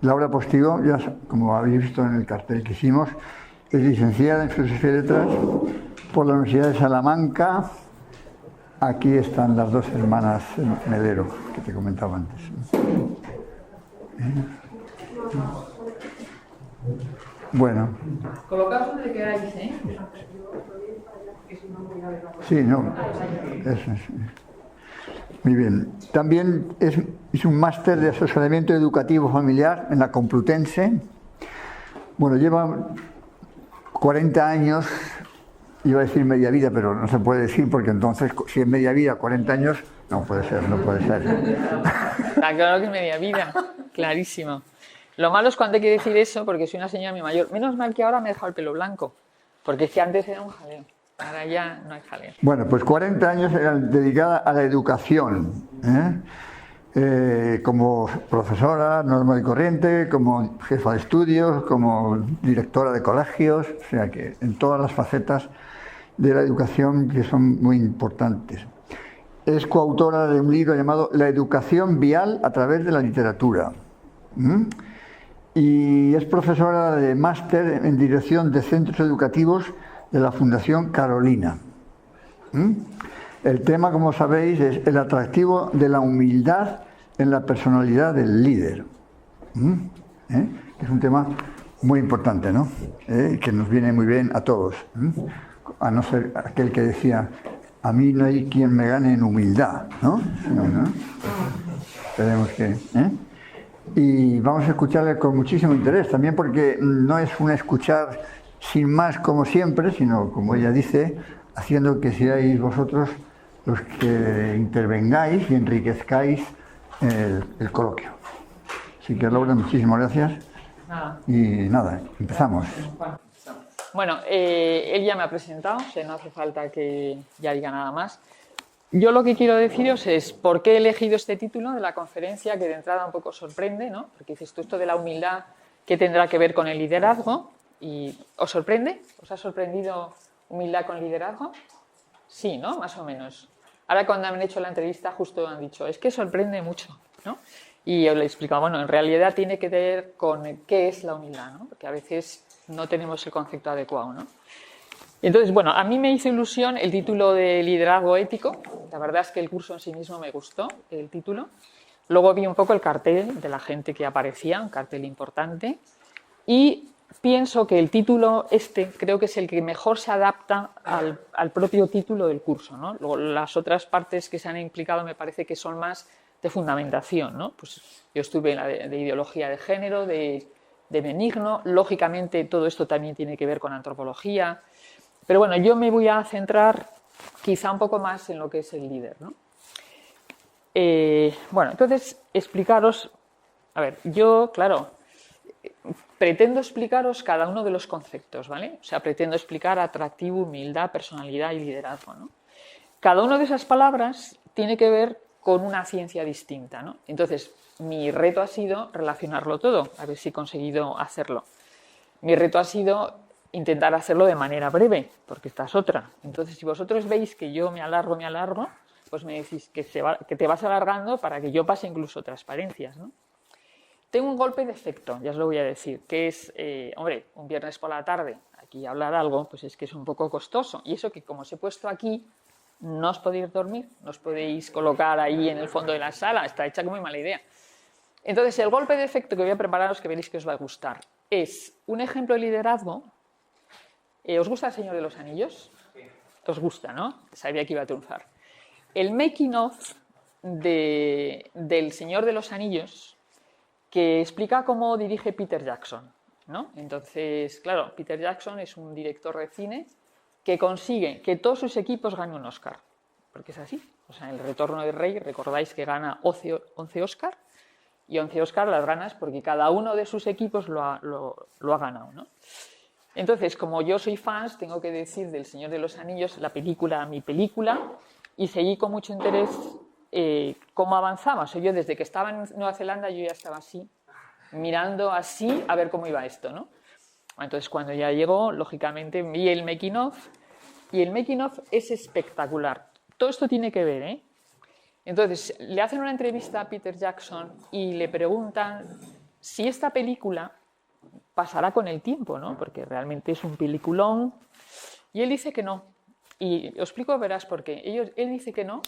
Laura Postigo, ya como habéis visto en el cartel que hicimos, es licenciada en Filosofía y Letras por la Universidad de Salamanca. Aquí están las dos hermanas Melero, que te comentaba antes. Bueno. Colocaos donde queráis, ¿eh? Sí, no. Eso es. Muy bien. También hizo un máster de asesoramiento educativo familiar en la Complutense. Bueno, lleva 40 años, iba a decir media vida, pero no se puede decir porque entonces, si es media vida, 40 años, no puede ser. Está claro que es media vida, clarísimo. Lo malo es cuando hay que decir eso, porque soy una señora muy mayor. Menos mal que ahora me he dejado el pelo blanco, porque es que antes era un jaleo. Ahora ya no hay jaleo. Bueno, pues 40 años eran dedicada a la educación, como profesora normal y corriente, como jefa de estudios, como directora de colegios, o sea que en todas las facetas de la educación que son muy importantes. Es coautora de un libro llamado La educación vial a través de la literatura. Y es profesora de máster en dirección de centros educativos de la Fundación Carolina. El tema, como sabéis, es el atractivo de la humildad en la personalidad del líder. Es un tema muy importante, ¿no? Que nos viene muy bien a todos. A no ser aquel que decía, a mí no hay quien me gane en humildad, ¿no? Esperemos que... Y vamos a escucharle con muchísimo interés, también porque no es un escuchar sin más como siempre, sino, como ella dice, haciendo que seáis vosotros los que intervengáis y enriquezcáis el coloquio. Así que, Laura, muchísimas gracias. Y nada, empezamos. Bueno, él ya me ha presentado, o sea, no hace falta que ya diga nada más. Yo lo que quiero deciros es por qué he elegido este título de la conferencia, que de entrada un poco sorprende, ¿no? Porque dices tú, esto de la humildad, ¿qué tendrá que ver con el liderazgo? ¿Y os sorprende? ¿Os ha sorprendido humildad con liderazgo? Sí, ¿no? Más o menos. Ahora cuando me han hecho la entrevista justo han dicho, es que sorprende mucho, ¿no? Y yo le he explicado, bueno, en realidad tiene que ver con qué es la humildad, ¿no? Porque a veces no tenemos el concepto adecuado, ¿no? Entonces, bueno, a mí me hizo ilusión el título de liderazgo ético. La verdad es que el curso en sí mismo me gustó, el título. Luego vi un poco el cartel de la gente que aparecía, un cartel importante. Y pienso que el título creo que es el que mejor se adapta al propio título del curso, ¿no? Luego, las otras partes que se han implicado me parece que son más de fundamentación, ¿no? Pues yo estuve en la de ideología de género, de Benigno. Lógicamente, todo esto también tiene que ver con antropología. Pero bueno, yo me voy a centrar quizá un poco más en lo que es el líder, ¿no? Bueno, entonces, explicaros... A ver, yo, claro, pretendo explicaros cada uno de los conceptos, ¿vale? O sea, pretendo explicar atractivo, humildad, personalidad y liderazgo, ¿no? Cada una de esas palabras tiene que ver con una ciencia distinta, ¿no? Entonces, mi reto ha sido relacionarlo todo, a ver si he conseguido hacerlo. Mi reto ha sido intentar hacerlo de manera breve, porque esta es otra. Entonces, si vosotros veis que yo me alargo, pues me decís que te vas alargando para que yo pase incluso transparencias, ¿no? Tengo un golpe de efecto, ya os lo voy a decir, que es, hombre, un viernes por la tarde, aquí hablar algo, pues es que es un poco costoso. Y eso que como os he puesto aquí, no os podéis dormir, no os podéis colocar ahí en el fondo de la sala, está hecha como muy mala idea. Entonces, el golpe de efecto que voy a prepararos, que veréis que os va a gustar, es un ejemplo de liderazgo. ¿Os gusta El Señor de los Anillos? Sí. Os gusta, ¿no? Sabía que iba a triunfar. El making of del Señor de los Anillos, que explica cómo dirige Peter Jackson, ¿no? Entonces, claro, Peter Jackson es un director de cine que consigue que todos sus equipos ganen un Oscar, porque es así. O sea, en El Retorno del Rey, recordáis que gana 11 Oscar, y 11 Oscar las ganas porque cada uno de sus equipos lo ha ganado, ¿no? Entonces, como yo soy fan, tengo que decir del Señor de los Anillos, mi película, y seguí con mucho interés cómo avanzaba. O sea, yo desde que estaba en Nueva Zelanda yo ya estaba así, mirando así a ver cómo iba esto, ¿no? Entonces, cuando ya llegó, lógicamente vi el making of, y el making of es espectacular. Todo esto tiene que ver, ¿eh? Entonces, le hacen una entrevista a Peter Jackson y le preguntan si esta película pasará con el tiempo, ¿no? Porque realmente es un peliculón. Y él dice que no. Y os explico, verás por qué. Él dice que no,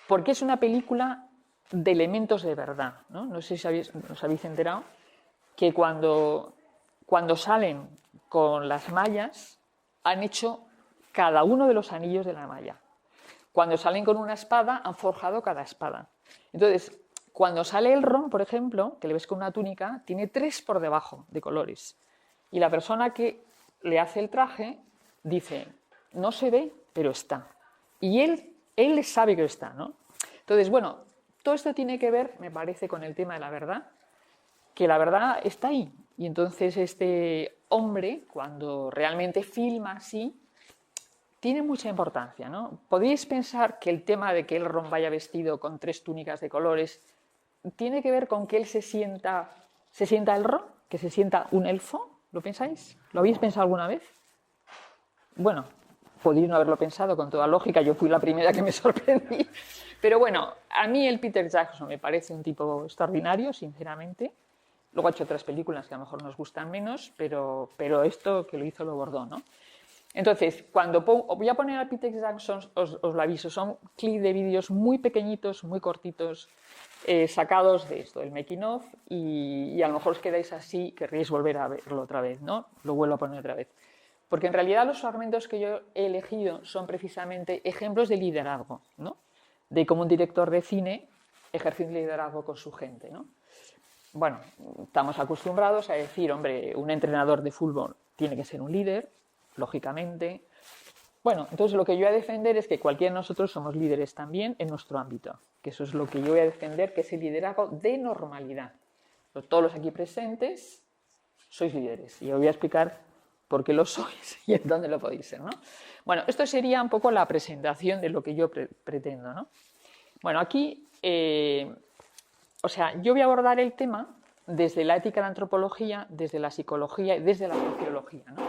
porque es una película de elementos de verdad, ¿no? No sé si os habéis enterado que cuando salen con las mallas, han hecho cada uno de los anillos de la malla. Cuando salen con una espada, han forjado cada espada. Entonces, cuando sale Elrond, por ejemplo, que le ves con una túnica, tiene 3 por debajo de colores. Y la persona que le hace el traje dice, no se ve, pero está. Y él sabe que está, ¿no? Entonces, bueno, todo esto tiene que ver, me parece, con el tema de la verdad, que la verdad está ahí. Y entonces este hombre, cuando realmente filma así, tiene mucha importancia, ¿no? Podéis pensar que el tema de que Elrond vaya vestido con 3 túnicas de colores tiene que ver con que él se sienta Elrond, que se sienta un elfo. ¿Lo pensáis? ¿Lo habéis pensado alguna vez? Bueno, podéis no haberlo pensado con toda lógica, yo fui la primera que me sorprendí. Pero bueno, a mí el Peter Jackson me parece un tipo extraordinario, sinceramente. Luego ha hecho otras películas que a lo mejor nos gustan menos, pero esto que lo hizo lo bordó, ¿no? Entonces, cuando voy a poner a Peter Jackson, os lo aviso, son clips de vídeos muy pequeñitos, muy cortitos, sacados de esto, del making of, y a lo mejor os quedáis así, querréis volver a verlo otra vez, ¿no? Lo vuelvo a poner otra vez. Porque en realidad los fragmentos que yo he elegido son precisamente ejemplos de liderazgo, ¿no? De cómo un director de cine ejerce un liderazgo con su gente, ¿no? Bueno, estamos acostumbrados a decir, hombre, un entrenador de fútbol tiene que ser un líder, lógicamente. Bueno, entonces lo que yo voy a defender es que cualquiera de nosotros somos líderes también en nuestro ámbito, que eso es lo que yo voy a defender, que es el liderazgo de normalidad. Todos los aquí presentes sois líderes y os voy a explicar por qué lo sois y en dónde lo podéis ser, ¿no? Bueno, esto sería un poco la presentación de lo que yo pretendo, ¿no? Bueno, aquí, yo voy a abordar el tema desde la ética de la antropología, desde la psicología y desde la sociología, ¿no?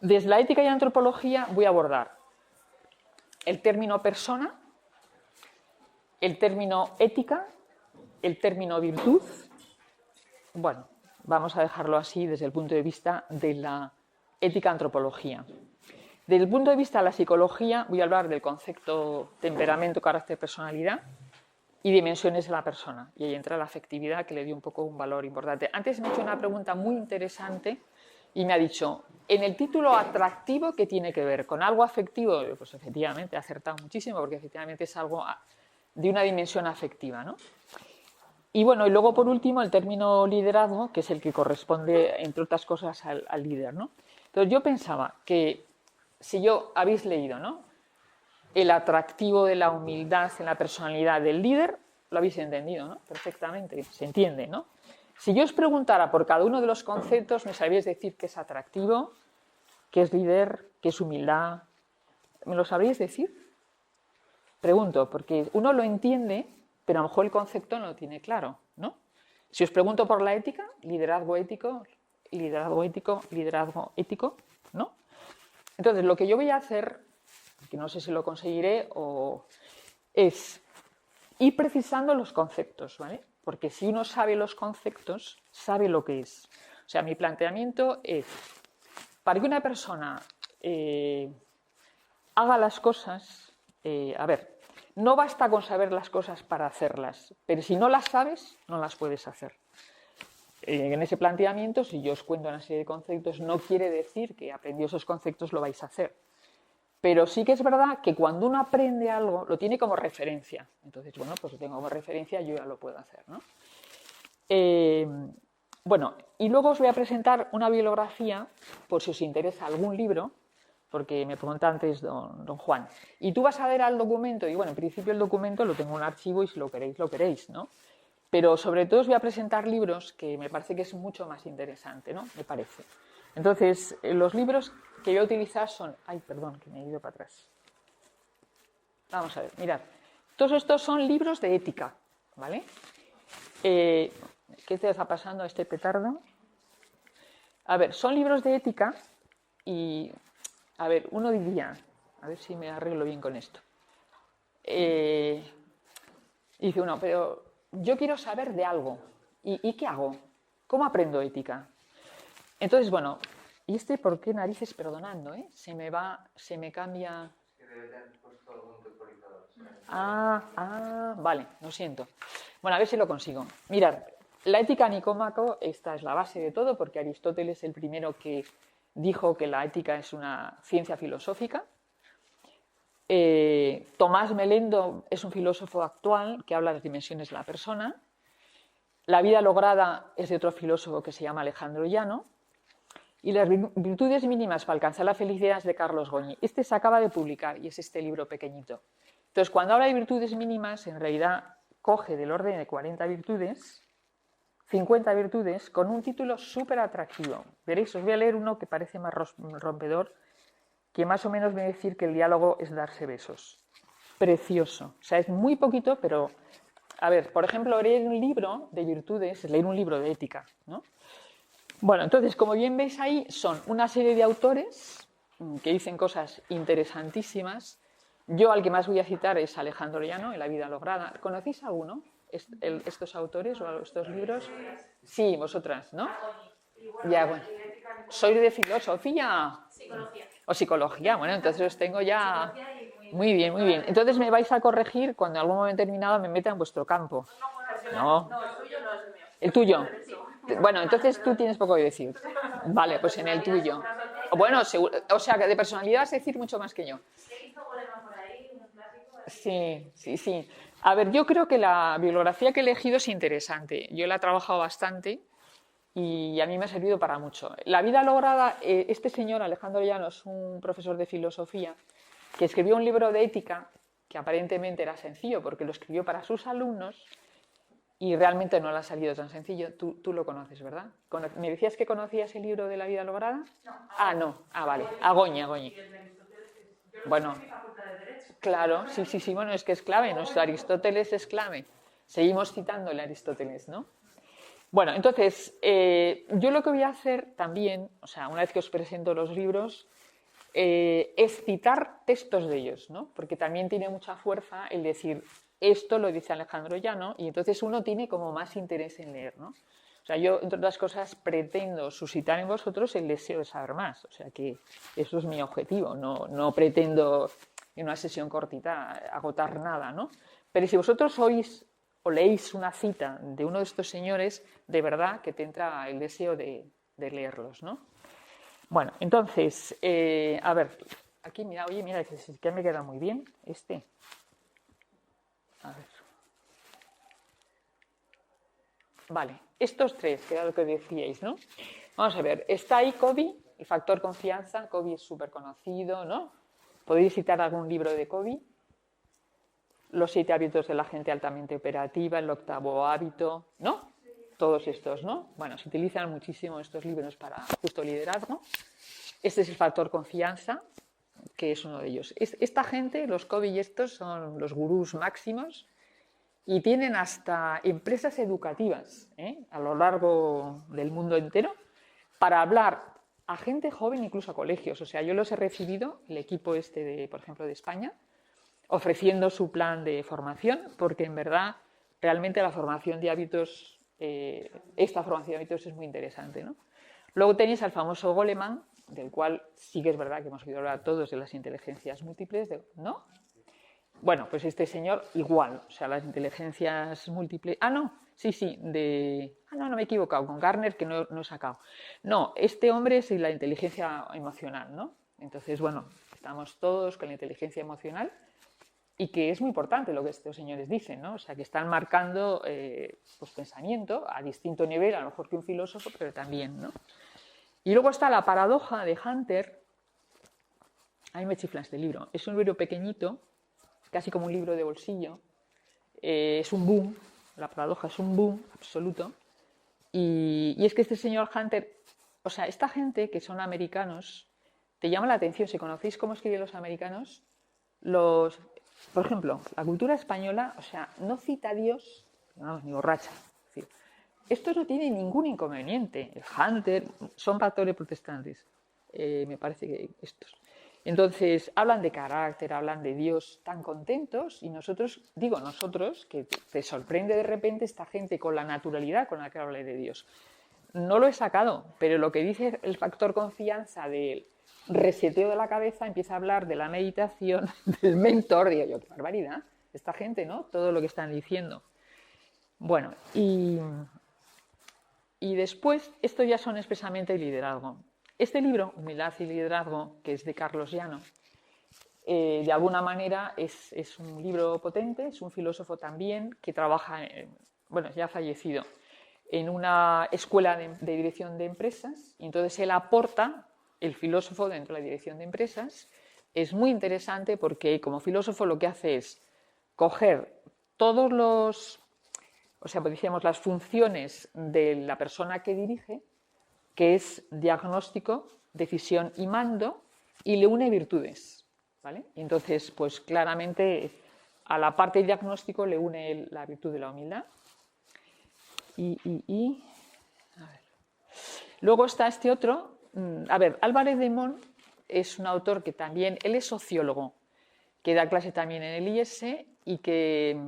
Desde la ética y la antropología voy a abordar el término persona, el término ética, el término virtud. Bueno, vamos a dejarlo así desde el punto de vista de la ética-antropología. Desde el punto de vista de la psicología voy a hablar del concepto temperamento, carácter, personalidad y dimensiones de la persona. Y ahí entra la afectividad, que le dio un poco un valor importante. Antes me ha hecho una pregunta muy interesante y me ha dicho, en el título atractivo, ¿qué tiene que ver? ¿Con algo afectivo? Pues efectivamente, he acertado muchísimo, porque efectivamente es algo de una dimensión afectiva, ¿no? Y bueno, y luego por último el término liderazgo, que es el que corresponde, entre otras cosas, al líder, ¿no? Entonces yo pensaba que si habéis leído, ¿no?, el atractivo de la humildad en la personalidad del líder, lo habéis entendido, ¿no? Perfectamente, se entiende, ¿no? Si yo os preguntara por cada uno de los conceptos, me sabríais decir qué es atractivo, qué es líder, qué es humildad. ¿Me lo sabríais decir? Pregunto, porque uno lo entiende, pero a lo mejor el concepto no lo tiene claro, ¿no? Si os pregunto por la ética, liderazgo ético, ¿no? Entonces, lo que yo voy a hacer, que no sé si lo conseguiré, es ir precisando los conceptos, ¿vale? Porque si uno sabe los conceptos, sabe lo que es. O sea, mi planteamiento es, para que una persona haga las cosas, no basta con saber las cosas para hacerlas, pero si no las sabes, no las puedes hacer. En ese planteamiento, si yo os cuento una serie de conceptos, no quiere decir que aprendiendo esos conceptos lo vais a hacer. Pero sí que es verdad que cuando uno aprende algo, lo tiene como referencia. Entonces, bueno, pues lo tengo como referencia, yo ya lo puedo hacer, ¿no? Bueno, y luego os voy a presentar una bibliografía, por si os interesa algún libro, porque me pregunta antes don Juan. Y tú vas a ver al documento, y bueno, en principio el documento lo tengo en un archivo y si lo queréis, ¿no? Pero sobre todo os voy a presentar libros que me parece que es mucho más interesante, ¿no? Me parece. Entonces, los libros que voy a utilizar son... Ay, perdón, que me he ido para atrás. Vamos a ver, mirad. Todos estos son libros de ética, ¿vale? ¿Qué te está pasando a este petardo? A ver, son libros de ética y... A ver, uno diría... A ver si me arreglo bien con esto. Dice uno, pero yo quiero saber de algo. ¿Y qué hago? ¿Cómo aprendo ética? Entonces, bueno, ¿y por qué narices? Perdonando, ¿eh? Se me cambia... Que debe tener puesto algún temporizador. Vale, lo siento. Bueno, a ver si lo consigo. Mirad, la ética Nicómaco, esta es la base de todo, porque Aristóteles es el primero que dijo que la ética es una ciencia filosófica. Tomás Melendo es un filósofo actual que habla de las dimensiones de la persona. La vida lograda es de otro filósofo que se llama Alejandro Llano. Y las virtudes mínimas para alcanzar la felicidad es de Carlos Goñi. Este se acaba de publicar y es este libro pequeñito. Entonces, cuando habla de virtudes mínimas, en realidad coge del orden de 40 virtudes, 50 virtudes, con un título súper atractivo. Veréis, os voy a leer uno que parece más rompedor, que más o menos viene a decir que el diálogo es darse besos. Precioso. O sea, es muy poquito, pero... A ver, por ejemplo, leer un libro de virtudes es leer un libro de ética, ¿no? Bueno, entonces, como bien veis ahí, son una serie de autores que dicen cosas interesantísimas. Yo al que más voy a citar es Alejandro Llano, en La vida lograda. ¿Conocéis alguno? ¿Estos autores o estos libros? Sí, vosotras, ¿no? Ya, bueno. ¿Soy de filosofía? Psicología. O psicología, bueno, entonces os tengo ya... Muy bien, muy bien. Entonces me vais a corregir cuando en algún momento determinado me meta en vuestro campo. No. No, el tuyo no es el mío. ¿El tuyo? Bueno, entonces tú tienes poco que decir. Vale, pues en el tuyo. Bueno, o sea, que de personalidad vas a decir mucho más que yo. ¿Qué hizo Goleman por ahí? Un clásico. Sí, sí, sí. A ver, yo creo que la bibliografía que he elegido es interesante. Yo la he trabajado bastante y a mí me ha servido para mucho. La vida lograda, este señor, Alejandro Llano, es un profesor de filosofía que escribió un libro de ética que aparentemente era sencillo porque lo escribió para sus alumnos y realmente no le ha salido tan sencillo. Tú lo conoces, ¿verdad? ¿Me decías que conocías el libro de la vida lograda? No. No. Vale. Agoñi. Bueno, claro, sí. Bueno, es que es clave. Nuestro Aristóteles es clave. Seguimos citando el Aristóteles, ¿no? Bueno, entonces, yo lo que voy a hacer también, o sea, una vez que os presento los libros, es citar textos de ellos, ¿no? Porque también tiene mucha fuerza el decir, esto lo dice Alejandro Llano, y entonces uno tiene como más interés en leer, ¿no? O sea, yo, entre otras cosas, pretendo suscitar en vosotros el deseo de saber más, o sea que eso es mi objetivo, no pretendo en una sesión cortita agotar nada, ¿no? Pero si vosotros oís o leéis una cita de uno de estos señores, de verdad que te entra el deseo de leerlos, ¿no? Bueno, entonces, a ver, aquí mira, oye, mira, que me queda muy bien este. A ver. Vale, estos tres, que era lo que decíais, ¿no? Vamos a ver, está ahí Covey, el factor confianza. Covey es súper conocido, ¿no? ¿Podéis citar algún libro de Covey? Los 7 hábitos de la gente altamente operativa, el 8º hábito, ¿no? Todos estos, ¿no? Bueno, se utilizan muchísimo estos libros para justo liderazgo. Este es el factor confianza, que es uno de ellos. Esta gente, los Covey y estos, son los gurús máximos y tienen hasta empresas educativas a lo largo del mundo entero para hablar a gente joven, incluso a colegios. O sea, yo los he recibido, el equipo por ejemplo, de España, ofreciendo su plan de formación, porque en verdad, realmente la formación de hábitos, esta formación de hábitos es muy interesante, ¿no? Luego tenéis al famoso Goleman, del cual sí que es verdad que hemos oído hablar todos de las inteligencias múltiples, ¿no? Bueno, pues este señor igual, o sea, las inteligencias múltiples... no me he equivocado, con Garner que no he sacado. No, este hombre es la inteligencia emocional, ¿no? Entonces, bueno, estamos todos con la inteligencia emocional y que es muy importante lo que estos señores dicen, ¿no? O sea, que están marcando pues, pensamiento a distinto nivel, a lo mejor que un filósofo, pero también, ¿no? Y luego está la paradoja de Hunter. A mí me chifla este libro. Es un libro pequeñito, casi como un libro de bolsillo. Es un boom, la paradoja es un boom absoluto. Y es que este señor Hunter, o sea, esta gente que son americanos, te llama la atención. Si conocéis cómo escriben los americanos, por ejemplo, la cultura española, o sea, no cita a Dios, vamos, ni borracha. Es decir, esto no tiene ningún inconveniente. El Hunter son pastores protestantes, me parece que estos. Entonces, hablan de carácter, hablan de Dios, tan contentos, y nosotros, que te sorprende de repente esta gente con la naturalidad con la que habla de Dios. no lo he sacado, pero lo que dice el factor confianza del reseteo de la cabeza empieza a hablar de la meditación, del mentor. Digo yo, qué barbaridad, esta gente, ¿no? Todo lo que están diciendo. Bueno, y después, esto ya son expresamente liderazgo. Este libro, Humildad y Liderazgo, que es de Carlos Llano, de alguna manera es un libro potente, es un filósofo también que trabaja, bueno, ya fallecido, en una escuela de dirección de empresas, y entonces él aporta, el filósofo dentro de la dirección de empresas. Es muy interesante porque como filósofo lo que hace es coger todos los, o sea, pues decíamos, las funciones de la persona que dirige, que es diagnóstico, decisión y mando, y le une virtudes, ¿vale? Y entonces, pues claramente a la parte de diagnóstico le une la virtud de la humildad. A ver. Luego está este otro. A ver, Álvarez de Mon es un autor que también, él es sociólogo, que da clase también en el IES y que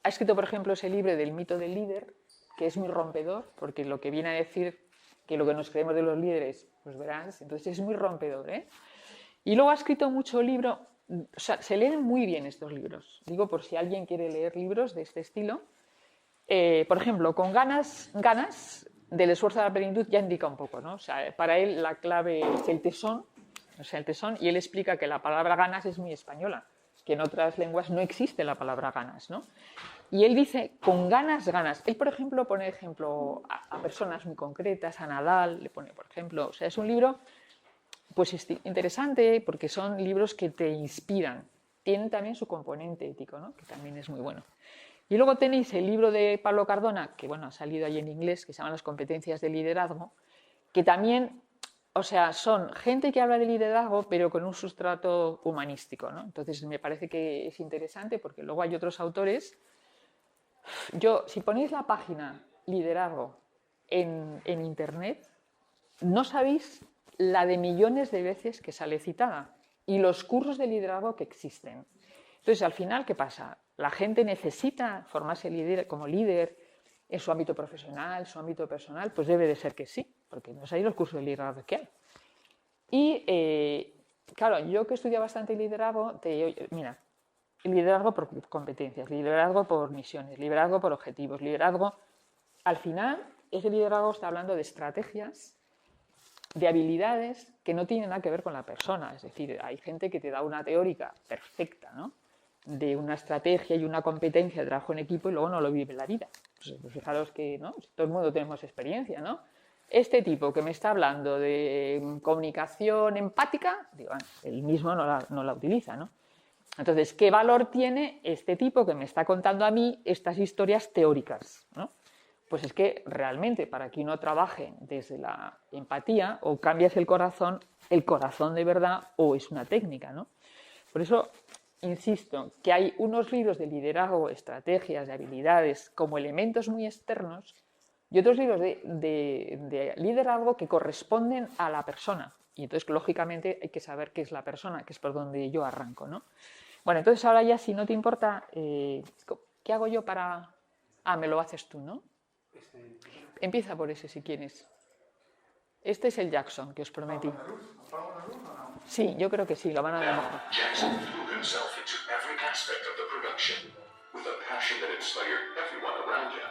ha escrito, por ejemplo, ese libro del mito del líder, que es muy rompedor, porque lo que viene a decir que lo que nos creemos de los líderes, pues verás, entonces es muy rompedor, ¿eh? Y luego ha escrito mucho libro, o sea, se leen muy bien estos libros, digo por si alguien quiere leer libros de este estilo. Por ejemplo, con ganas del esfuerzo de la plenitud ya indica un poco, ¿no? O sea, para él la clave es el tesón, o sea, el tesón, y él explica que la palabra ganas es muy española, que en otras lenguas no existe la palabra ganas, ¿no? Y él dice, con ganas. Él, por ejemplo, pone ejemplo a personas muy concretas, a Nadal, le pone, por ejemplo, o sea, es un libro pues interesante porque son libros que te inspiran. Tienen también su componente ético, ¿no? Que también es muy bueno. Y luego tenéis el libro de Pablo Cardona, que bueno, ha salido ahí en inglés, que se llama Las competencias de liderazgo, que también, o sea, son gente que habla de liderazgo, pero con un sustrato humanístico, ¿no? Entonces me parece que es interesante porque luego hay otros autores. Si ponéis la página liderazgo en internet, no sabéis la de millones de veces que sale citada y los cursos de liderazgo que existen. Entonces, al final, ¿qué pasa? La gente necesita formarse como líder en su ámbito profesional, su ámbito personal, pues debe de ser que sí, porque no sabéis los cursos de liderazgo que hay. Y, claro, yo que estudio bastante liderazgo, mira, liderazgo por competencias, liderazgo por misiones, liderazgo por objetivos, liderazgo. Al final, ese liderazgo está hablando de estrategias, de habilidades que no tienen nada que ver con la persona. Es decir, hay gente que te da una teórica perfecta, ¿no?, de una estrategia y una competencia de trabajo en equipo y luego no lo vive en la vida. Pues fijaros que, ¿no?, todo el mundo tenemos experiencia, ¿no? Este tipo que me está hablando de comunicación empática, digo, él mismo no la utiliza, ¿no? Entonces, ¿qué valor tiene este tipo que me está contando a mí estas historias teóricas, ¿no? Pues es que realmente para que uno trabaje desde la empatía, o cambias el corazón de verdad, o es una técnica, ¿no? Por eso insisto que hay unos libros de liderazgo, estrategias, de habilidades como elementos muy externos y otros libros de liderazgo que corresponden a la persona. Y entonces, lógicamente, hay que saber qué es la persona, que es por donde yo arranco, ¿no? Bueno, entonces ahora ya, si no te importa, ¿qué hago yo para...? Me lo haces tú, ¿no? Empieza por ese, si quieres. Este es el Jackson, que os prometí. Sí, yo creo que sí, lo van a ver mejor. Jackson threw himself into every aspect of the production with a passion that inspired everyone around him.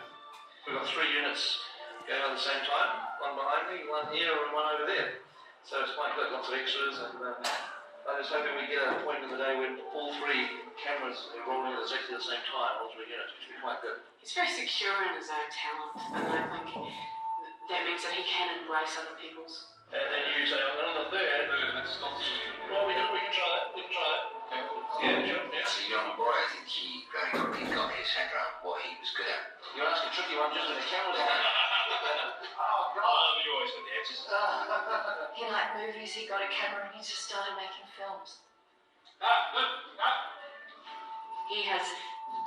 We've got 3 units going on at the same time, one behind me, one here and one over there. So it's quite good, lots of extras, and I was hoping we get a point in the day when all 3 cameras are rolling at exactly the same time, all 3 units, which would be quite good. He's very secure in his own talent, and I think that means that he can embrace other people's. And then you say, I'm on the third, well, we can try it, Yeah, sure, yeah. As a young boy, I think he got his head around what he was good at. You're asking a tricky one just with the cameras on. Oh, God. You always got the edges. He liked movies, he got a camera, and he just started making films. He has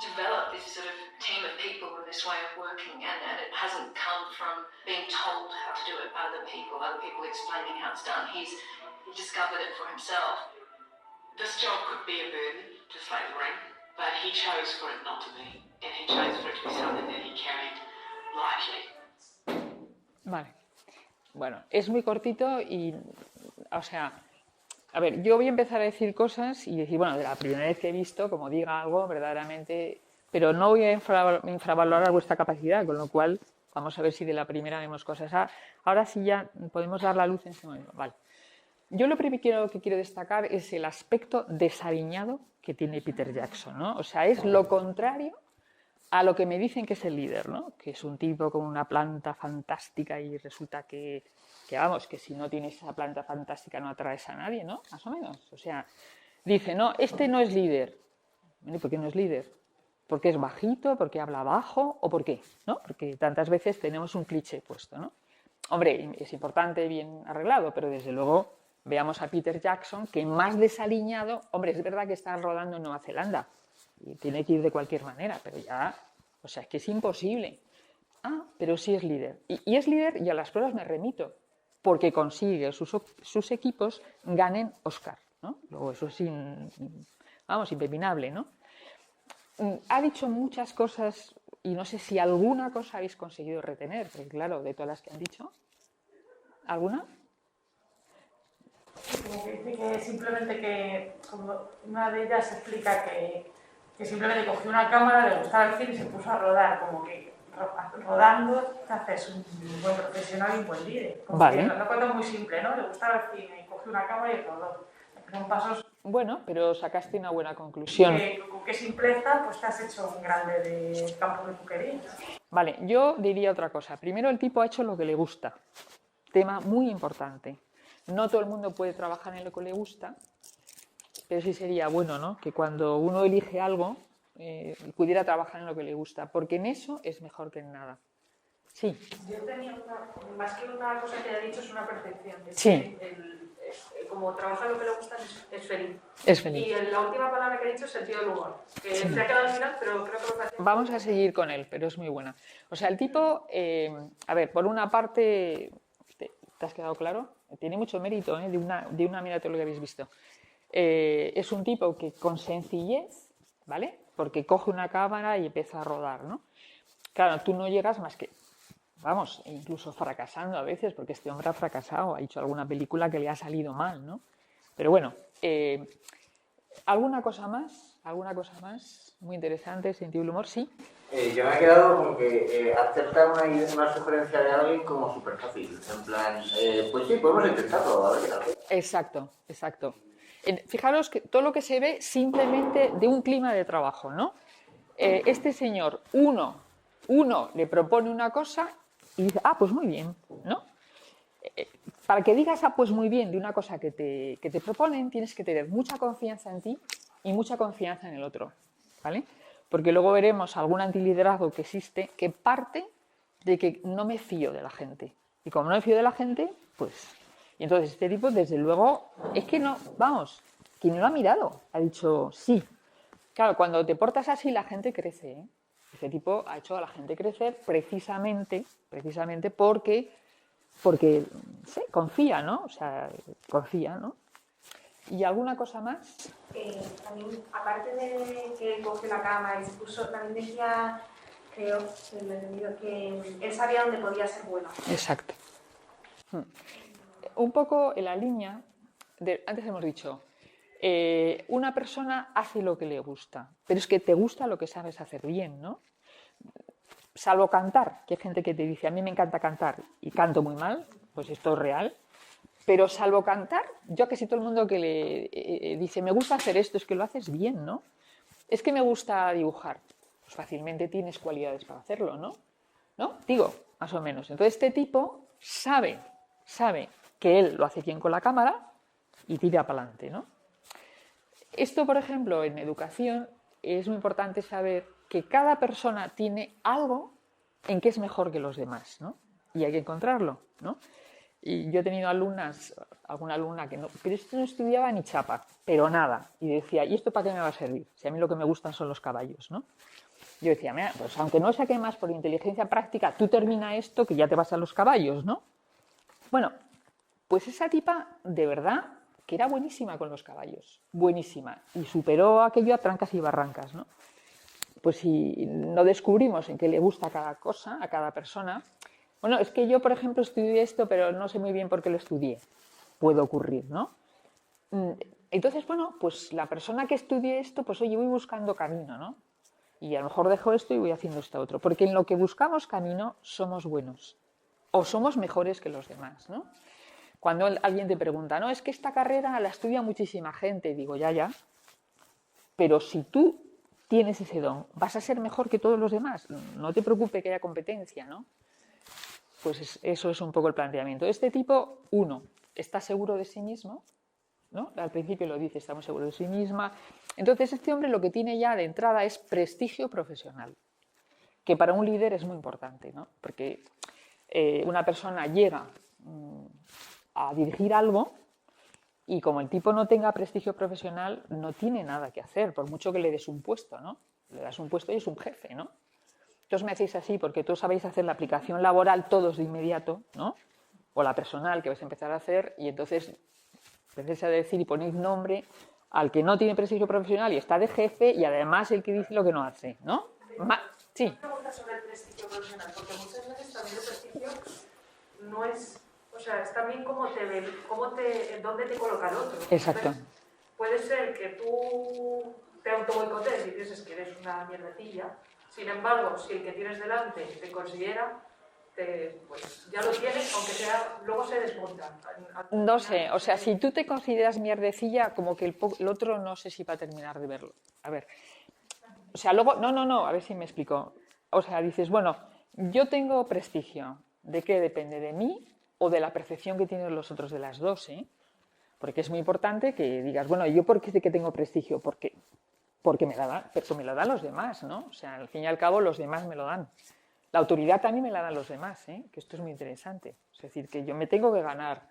developed this sort of team of people with this way of working, and it hasn't come from being told how to do it by other people explaining how it's done. He discovered it for himself. This job could be a burden, just like the ring, but he chose for it not to be, and he chose for it to be something that he carried lightly. Vale. Bueno, es muy cortito y, o sea, a ver, yo voy a empezar a decir cosas y decir, bueno, de la primera vez que he visto, como diga algo, verdaderamente, pero no voy a infravalorar vuestra capacidad, con lo cual vamos a ver si de la primera vemos cosas. Ahora sí ya podemos dar la luz en este momento. Vale. Yo lo primero que quiero destacar es el aspecto desaliñado que tiene Peter Jackson, ¿no? O sea, es lo contrario a lo que me dicen que es el líder, ¿no? Que es un tipo con una planta fantástica y resulta que vamos, que si no tienes esa planta fantástica no atraes a nadie, ¿no? Más o menos. O sea, dice, no, este no es líder. Bueno, ¿por qué no es líder? ¿Porque es bajito? ¿Porque habla bajo? ¿O por qué? ¿No? Porque tantas veces tenemos un cliché puesto, ¿no? Hombre, es importante, bien arreglado, pero desde luego veamos a Peter Jackson, que más desaliñado, hombre, es verdad que está rodando en Nueva Zelanda y tiene que ir de cualquier manera, pero ya, o sea, es que es imposible. Ah, pero sí es líder. Y es líder, y a las pruebas me remito, porque consigue sus equipos ganen Oscar, ¿no? Luego eso es impepinable, ¿no? Ha dicho muchas cosas y no sé si alguna cosa habéis conseguido retener, porque claro, de todas las que han dicho, ¿alguna? Como que dice que simplemente que, como una de ellas explica que simplemente cogió una cámara, le gustaba el cine y se puso a rodar, como que rodando te haces un buen profesional y un buen líder. Como vale. Que lo cuento muy simple, ¿no? Le gustaba el cine y cogió una cámara y rodó. Son pasos. Bueno, pero sacaste una buena conclusión. Con qué simpleza pues te has hecho un grande de campo que tú querías. Vale, yo diría otra cosa. Primero, el tipo ha hecho lo que le gusta. Tema muy importante. No todo el mundo puede trabajar en lo que le gusta, pero sí sería bueno, ¿no? Que cuando uno elige algo, pudiera trabajar en lo que le gusta, porque en eso es mejor que en nada. Sí. Yo tenía más que una cosa que haya dicho, es una percepción. Sí. Como trabaja lo que le gusta, es feliz. Es feliz. Y la última palabra que he dicho es sentido del humor. Que se ha quedado al final, pero creo que lo que hace... Vamos a seguir con él, pero es muy buena. O sea, el tipo, a ver, por una parte, ¿te has quedado claro? Tiene mucho mérito, de una mira todo lo que habéis visto. Es un tipo que con sencillez, ¿vale? Porque coge una cámara y empieza a rodar, ¿no? Claro, tú no llegas más que, vamos, incluso fracasando a veces, porque este hombre ha fracasado, ha hecho alguna película que le ha salido mal, ¿no? Pero bueno, ¿alguna cosa más? ¿Alguna cosa más? Muy interesante, sentido del humor, sí. Yo me he quedado con que aceptar una sugerencia de alguien como súper fácil. En plan, pues sí, podemos intentarlo, a ver qué tal. Exacto, exacto. Fijaros que todo lo que se ve simplemente de un clima de trabajo, ¿no? Este señor, uno le propone una cosa y dice, ah, pues muy bien, ¿no? Para que digas, ah, pues muy bien, de una cosa que te proponen, tienes que tener mucha confianza en ti y mucha confianza en el otro, ¿vale? Porque luego veremos algún antiliderazgo que existe que parte de que no me fío de la gente. Y como no me fío de la gente, pues... Y entonces este tipo, desde luego, es que no, vamos, que no lo ha mirado, ha dicho sí. Claro, cuando te portas así la gente crece, ¿eh? Este tipo ha hecho a la gente crecer precisamente porque sí, confía, ¿no? O sea, confía, ¿no? ¿Y alguna cosa más? También, aparte de que cogió la cámara y se puso, también decía, creo, me he entendido, que él sabía dónde podía ser bueno. Exacto. Un poco en la línea, antes hemos dicho, una persona hace lo que le gusta, pero es que te gusta lo que sabes hacer bien, ¿no? Salvo cantar, que hay gente que te dice, a mí me encanta cantar y canto muy mal, pues esto es real. Pero salvo cantar, yo que si todo el mundo que le dice, me gusta hacer esto, es que lo haces bien, ¿no? Es que me gusta dibujar, pues fácilmente tienes cualidades para hacerlo, ¿no? ¿No? Digo, más o menos. Entonces este tipo sabe que él lo hace bien con la cámara y tira para adelante, ¿no? Esto, por ejemplo, en educación es muy importante saber que cada persona tiene algo en que es mejor que los demás, ¿no? Y hay que encontrarlo, ¿no? Y yo he tenido alguna alumna que no, pero esto no estudiaba ni chapa, pero nada. Y decía, ¿y esto para qué me va a servir? Si a mí lo que me gustan son los caballos, ¿no? Yo decía, mira, pues aunque no saque más por inteligencia práctica, tú termina esto que ya te vas a los caballos, ¿no? Bueno, pues esa tipa, de verdad, que era buenísima con los caballos, buenísima, y superó aquello a trancas y barrancas, ¿no? Pues si no descubrimos en qué le gusta cada cosa, a cada persona, Bueno, es que yo, por ejemplo, estudié esto, pero no sé muy bien por qué lo estudié. Puede ocurrir, ¿no? Entonces, bueno, pues la persona que estudie esto, pues oye, voy buscando camino, ¿no? Y a lo mejor dejo esto y voy haciendo esto otro. Porque en lo que buscamos camino somos buenos. O somos mejores que los demás, ¿no? Cuando alguien te pregunta, no, es que esta carrera la estudia muchísima gente, digo, ya. Pero si tú tienes ese don, vas a ser mejor que todos los demás. No te preocupes que haya competencia, ¿no? Pues eso es un poco el planteamiento. Este tipo, uno, está seguro de sí mismo, ¿no? Al principio lo dice, está muy seguro de sí misma. Entonces, este hombre lo que tiene ya de entrada es prestigio profesional, que para un líder es muy importante, ¿no? Porque una persona llega a dirigir algo y como el tipo no tenga prestigio profesional, no tiene nada que hacer, por mucho que le des un puesto, ¿no? Le das un puesto y es un jefe, ¿no? Entonces me hacéis así porque todos sabéis hacer la aplicación laboral todos de inmediato, ¿no? O la personal que vais a empezar a hacer y entonces empecéis a decir y ponéis nombre al que no tiene prestigio profesional y está de jefe y además el que dice lo que no hace, ¿no? Sí. Una pregunta sobre el prestigio profesional, porque muchas veces también el prestigio no es, o sea, es también dónde te coloca el otro. Exacto. Entonces, puede ser que tú te autoboicotees y pienses que eres una mierdecilla, sin embargo, si el que tienes delante te considera, pues ya lo tienes, aunque sea, luego se desmonta. No sé, o sea, si tú te consideras mierdecilla, como que el otro no sé si va a terminar de verlo. A ver, o sea, luego, no, a ver si me explico. O sea, dices, bueno, yo tengo prestigio. ¿De qué depende? ¿De mí o de la percepción que tienen los otros de las dos? Porque es muy importante que digas, bueno, ¿yo por qué sé que tengo prestigio? Porque me lo dan los demás, ¿no? O sea, al fin y al cabo los demás me lo dan. La autoridad también me la dan los demás, que esto es muy interesante. Es decir, que yo me tengo que ganar,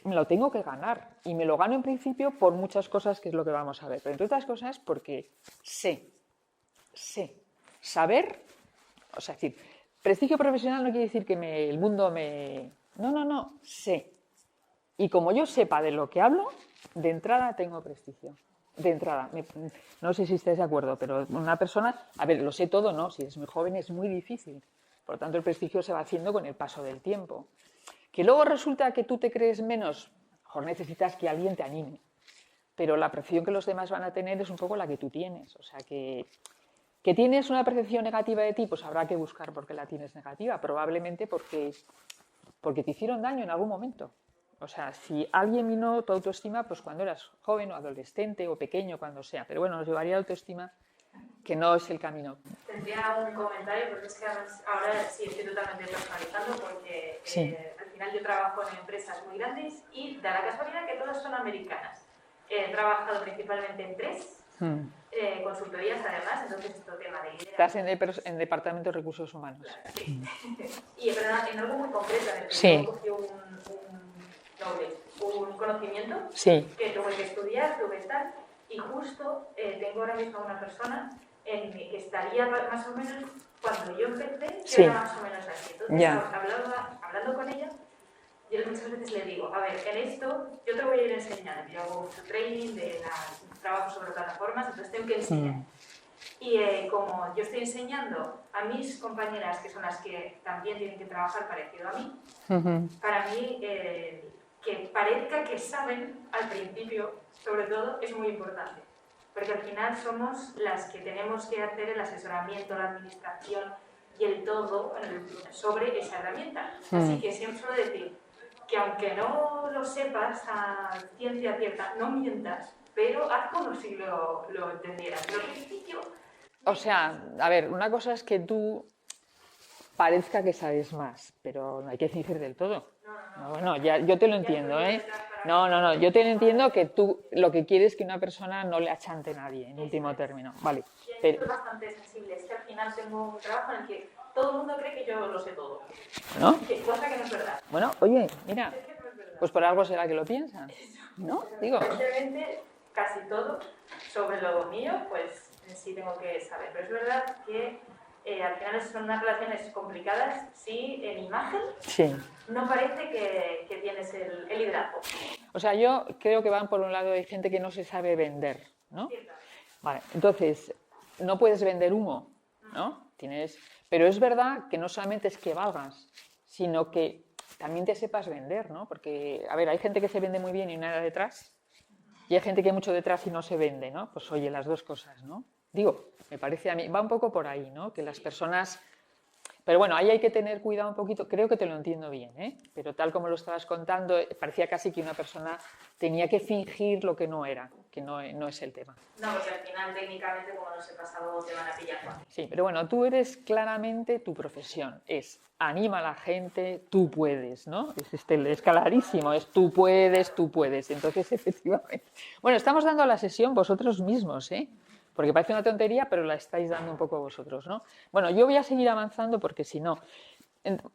me lo tengo que ganar. Y me lo gano en principio por muchas cosas, que es lo que vamos a ver. Pero entre otras cosas porque sé. Saber, o sea, es decir, prestigio profesional no quiere decir que el mundo me... No, sé. Y como yo sepa de lo que hablo, de entrada tengo prestigio. De entrada. No sé si estáis de acuerdo, pero una persona... A ver, lo sé todo, ¿no? Si es muy joven es muy difícil. Por lo tanto, el prestigio se va haciendo con el paso del tiempo. Que luego resulta que tú te crees menos, a lo mejor necesitas que alguien te anime. Pero la percepción que los demás van a tener es un poco la que tú tienes. O sea, que tienes una percepción negativa de ti, pues habrá que buscar por qué la tienes negativa. Probablemente porque te hicieron daño en algún momento. O sea, si alguien minó tu autoestima, pues cuando eras joven o adolescente o pequeño, cuando sea. Pero bueno, nos llevaría a autoestima, que no es el camino. Tendría un comentario, porque es que ahora sí estoy totalmente personalizando, porque Sí. Al final yo trabajo en empresas muy grandes y da la casualidad que todas son americanas. He trabajado principalmente en 3 consultorías además, entonces esto tema de liderazgo. Estás en Departamento de Recursos Humanos. Sí. Y en algo muy concreto, en el que Sí. yo cogí un conocimiento que tuve que estudiar, tuve tal, y justo tengo ahora mismo una persona que estaría más o menos cuando yo empecé, que era más o menos así. Entonces, hablando con ella, yo muchas veces le digo, a ver, en esto yo te voy a ir enseñando, yo hago mucho training, trabajo sobre plataformas, entonces tengo que enseñar. Y como yo estoy enseñando a mis compañeras, que son las que también tienen que trabajar parecido a mí, para mí que parezca que saben al principio, sobre todo, es muy importante. Porque al final somos las que tenemos que hacer el asesoramiento, la administración y el todo sobre esa herramienta. Así que siempre suelo decir que aunque no lo sepas a ciencia cierta, no mientas, pero haz como si lo entendieras. Pero al principio... O sea, a ver, una cosa es que tú parezca que sabes más, pero no hay que fingir del todo. No, yo te lo entiendo, No, yo te lo entiendo que tú lo que quieres es que una persona no le achante a nadie, en último término. Vale. Pero es bastante sensible, es que al final tengo un trabajo en el que todo el mundo cree que yo lo sé todo. ¿No? Cosa que no es verdad. Bueno, oye, mira, pues por algo será que lo piensan, ¿no? Digo. Evidentemente, casi todo sobre lo mío, pues sí tengo que saber. Pero es verdad que al final son unas relaciones complicadas si en imagen no parece que tienes el liderazgo. O sea, yo creo que van por un lado, hay gente que no se sabe vender, ¿no? Vale, entonces, no puedes vender humo, ¿no? Pero es verdad que no solamente es que valgas, sino que también te sepas vender, ¿no? Porque, a ver, hay gente que se vende muy bien y nada detrás, y hay gente que hay mucho detrás y no se vende, ¿no? Pues oye, las dos cosas, ¿no? Digo, me parece a mí, va un poco por ahí, ¿no? Que las personas... Pero bueno, ahí hay que tener cuidado un poquito, creo que te lo entiendo bien, ¿eh? Pero tal como lo estabas contando, parecía casi que una persona tenía que fingir lo que no era, que no es el tema. No, porque al final técnicamente como no sepas algo te van a pillar fácil. Sí, pero bueno, tú eres claramente tu profesión, es anima a la gente, tú puedes, ¿no? Es clarísimo, es tú puedes, entonces efectivamente. Bueno, estamos dando la sesión vosotros mismos, ¿eh? Porque parece una tontería, pero la estáis dando un poco vosotros, ¿no? Bueno, yo voy a seguir avanzando porque si no...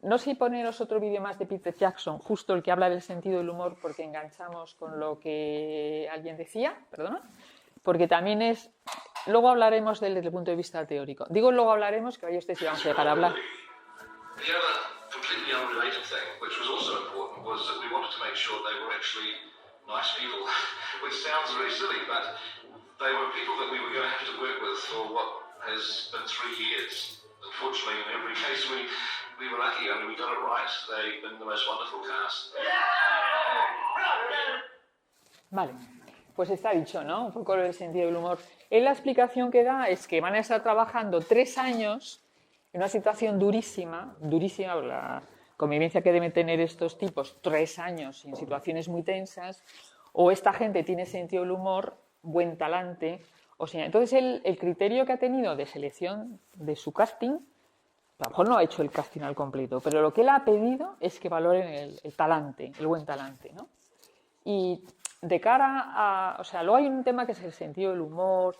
No sé poneros otro vídeo más de Peter Jackson, justo el que habla del sentido del humor, porque enganchamos con lo que alguien decía, perdona, porque también es... Luego hablaremos desde el punto de vista teórico. Digo luego hablaremos, que vaya ustedes y vamos a dejar hablar. The other completely unrelated thing, which was also important, was that we wanted to make sure they were actually nice people, which sounds very silly, but they were people that we were going to have to work with for what has been 3 years. Unfortunately, in every case, we were lucky. I mean, we got it right. They've been the most wonderful cast. Vale, pues está dicho, ¿no? Un poco el sentido del humor. Él la explicación que da es que van a estar trabajando 3 años en una situación durísima, la convivencia que deben tener estos tipos, 3 años en situaciones muy tensas, o esta gente tiene sentido del humor, buen talante, o sea, entonces el criterio que ha tenido de selección de su casting, a lo mejor no ha hecho el casting al completo, pero lo que él ha pedido es que valoren el talante, el buen talante, ¿no? Y de cara a... O sea, luego hay un tema que es el sentido del humor.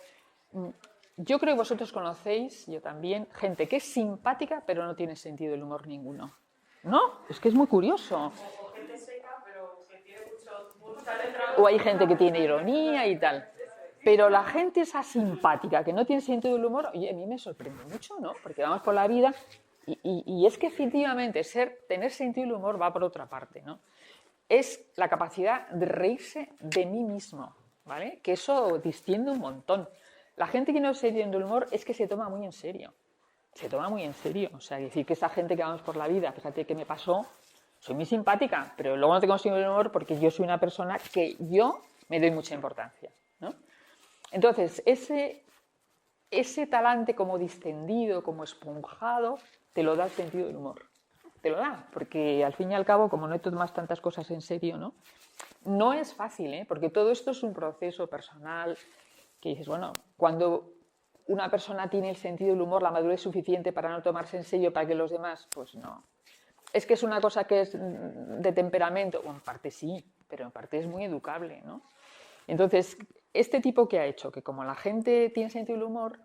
Yo creo que vosotros conocéis, yo también, gente que es simpática pero no tiene sentido del humor ninguno. ¿No? Es que es muy curioso. O gente seca, pero que tiene mucho talento. O hay gente que tiene ironía y tal. Pero la gente esa simpática que no tiene sentido del humor, oye, a mí me sorprende mucho, ¿no? Porque vamos por la vida y es que efectivamente tener sentido del humor va por otra parte, ¿no? Es la capacidad de reírse de mí mismo, ¿vale? Que eso distiende un montón. La gente que no se tiene el humor es que se toma muy en serio. Se toma muy en serio. O sea, decir que esa gente que vamos por la vida, fíjate qué me pasó, soy muy simpática, pero luego no tengo sentido del humor porque yo soy una persona que yo me doy mucha importancia, ¿no? Entonces, ese talante como distendido, como esponjado, te lo da el sentido del humor. Te lo da, porque al fin y al cabo, como no te tomas tantas cosas en serio, ¿no? No es fácil, ¿eh? Porque todo esto es un proceso personal que dices, bueno, cuando una persona tiene el sentido del humor, la madurez suficiente para no tomarse en serio para que los demás, pues no. Es que es una cosa que es de temperamento, bueno, en parte sí, pero en parte es muy educable, ¿no? Entonces, este tipo que ha hecho, que como la gente tiene sentido del humor,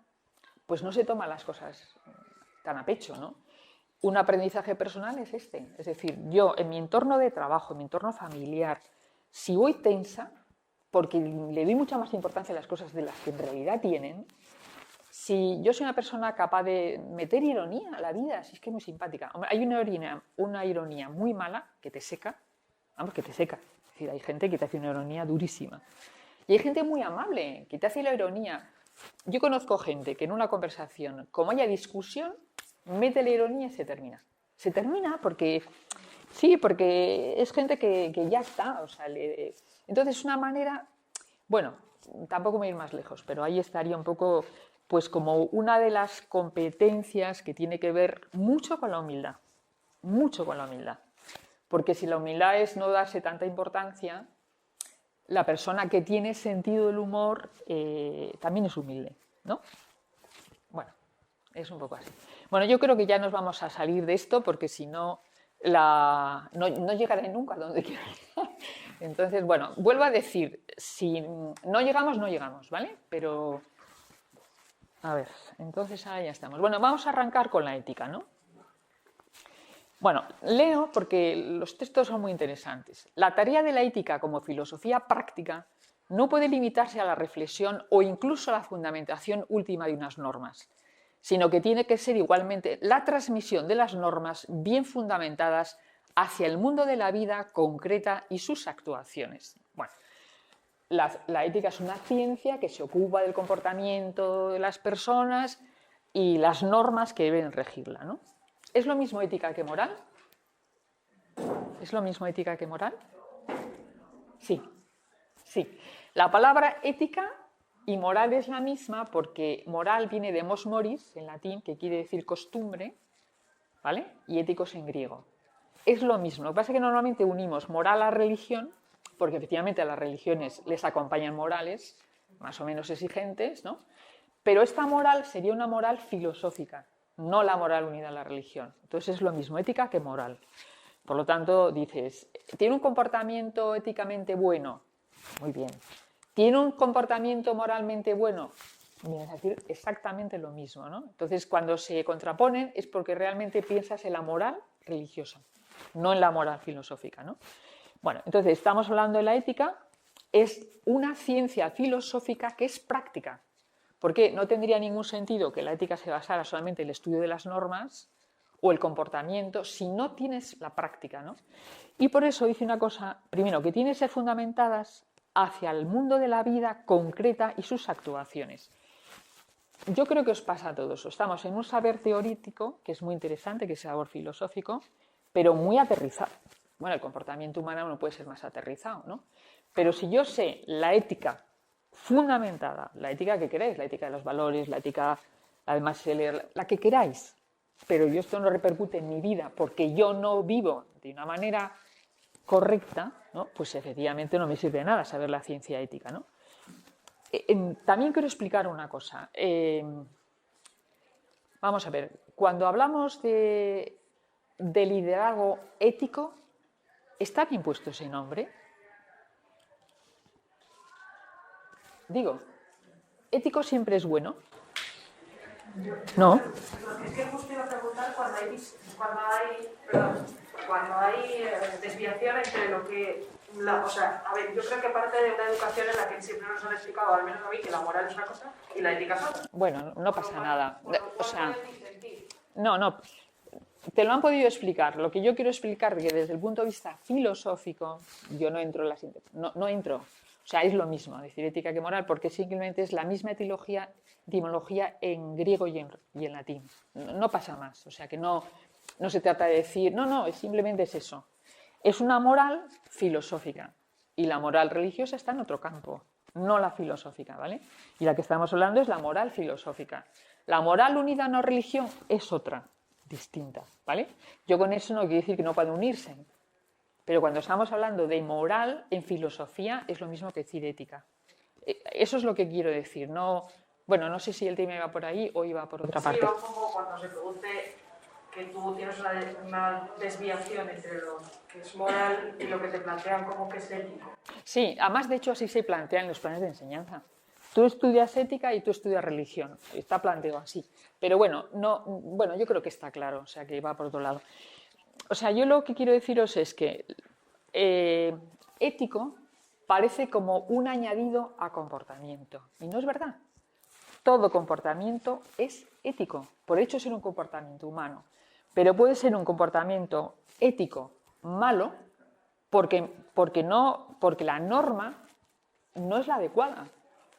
pues no se toma las cosas tan a pecho, ¿no? Un aprendizaje personal es este. Es decir, yo en mi entorno de trabajo, en mi entorno familiar, si voy tensa, porque le doy mucha más importancia a las cosas de las que en realidad tienen, si yo soy una persona capaz de meter ironía a la vida, si es que es muy simpática. Hombre, hay una ironía muy mala que te seca, vamos, que te seca. Es decir, hay gente que te hace una ironía durísima. Y hay gente muy amable que te hace la ironía. Yo conozco gente que en una conversación, como haya discusión, mete la ironía y se termina. Se termina porque... Sí, porque es gente que ya está. O sea, entonces es una manera... Bueno, tampoco me voy a ir más lejos, pero ahí estaría un poco... Pues como una de las competencias que tiene que ver mucho con la humildad. Mucho con la humildad. Porque si la humildad es no darse tanta importancia... La persona que tiene sentido del humor también es humilde, ¿no? Bueno, es un poco así. Bueno, yo creo que ya nos vamos a salir de esto porque si no, no llegaré nunca a donde quiero llegar. Entonces, bueno, vuelvo a decir, si no llegamos, ¿vale? Pero, a ver, entonces ahora ya estamos. Bueno, vamos a arrancar con la ética, ¿no? Bueno, leo porque los textos son muy interesantes. La tarea de la ética como filosofía práctica no puede limitarse a la reflexión o incluso a la fundamentación última de unas normas, sino que tiene que ser igualmente la transmisión de las normas bien fundamentadas hacia el mundo de la vida concreta y sus actuaciones. Bueno, la ética es una ciencia que se ocupa del comportamiento de las personas y las normas que deben regirla, ¿no? ¿Es lo mismo ética que moral? ¿Es lo mismo ética que moral? Sí, sí. La palabra ética y moral es la misma porque moral viene de mos moris, en latín, que quiere decir costumbre, ¿vale? Y éticos en griego. Es lo mismo. Lo que pasa es que normalmente unimos moral a religión, porque efectivamente a las religiones les acompañan morales, más o menos exigentes, ¿no? Pero esta moral sería una moral filosófica, no la moral unida a la religión. Entonces es lo mismo ética que moral. Por lo tanto, dices, ¿tiene un comportamiento éticamente bueno? Muy bien. ¿Tiene un comportamiento moralmente bueno? Vienes a decir exactamente lo mismo, ¿no? Entonces, cuando se contraponen es porque realmente piensas en la moral religiosa, no en la moral filosófica, ¿no? Bueno, entonces estamos hablando de la ética, es una ciencia filosófica que es práctica, porque no tendría ningún sentido que la ética se basara solamente en el estudio de las normas o el comportamiento si no tienes la práctica, ¿no? Y por eso dice una cosa, primero, que tienen que ser fundamentadas hacia el mundo de la vida concreta y sus actuaciones. Yo creo que os pasa a todos. Estamos en un saber teórico, que es muy interesante, que es el saber filosófico, pero muy aterrizado. Bueno, el comportamiento humano no puede ser más aterrizado, ¿no? Pero si yo sé la ética fundamentada, la ética que queráis, la ética de los valores, la ética, además, la que queráis, pero yo esto no repercute en mi vida porque yo no vivo de una manera correcta, ¿no? Pues efectivamente no me sirve de nada saber la ciencia ética, ¿no? También quiero explicar una cosa. Vamos a ver, cuando hablamos de liderazgo ético, ¿está bien puesto ese nombre? Digo, ¿ético siempre es bueno? No. Es que justo iba a preguntar cuando hay desviación entre lo que... o sea, a ver, yo creo que parte de una educación en la que siempre nos han explicado, al menos a mí, que la moral es una cosa y la ética es otra. Bueno, no pasa nada. O sea, no. Te lo han podido explicar. Lo que yo quiero explicar es que desde el punto de vista filosófico, yo no entro en las... No entro. O sea, es lo mismo decir ética que moral, porque simplemente es la misma etimología en griego y en latín. No pasa más. O sea, que no se trata de decir, no, simplemente es eso. Es una moral filosófica y la moral religiosa está en otro campo, no la filosófica, ¿vale? Y la que estamos hablando es la moral filosófica. La moral unida a una religión es otra, distinta, ¿vale? Yo con eso no quiero decir que no puedan unirse, pero cuando estamos hablando de moral en filosofía es lo mismo que decir ética. Eso es lo que quiero decir. No sé si el tema iba por ahí o iba por otra parte. Sí, va un poco cuando se produce que tú tienes una desviación entre lo que es moral y lo que te plantean como que es ético. Sí, además de hecho así se plantean los planes de enseñanza. Tú estudias ética y tú estudias religión. Está planteado así. Pero bueno, yo creo que está claro, o sea que va por otro lado. O sea, yo lo que quiero deciros es que ético parece como un añadido a comportamiento. Y no es verdad. Todo comportamiento es ético, por hecho ser un comportamiento humano. Pero puede ser un comportamiento ético malo porque la norma no es la adecuada.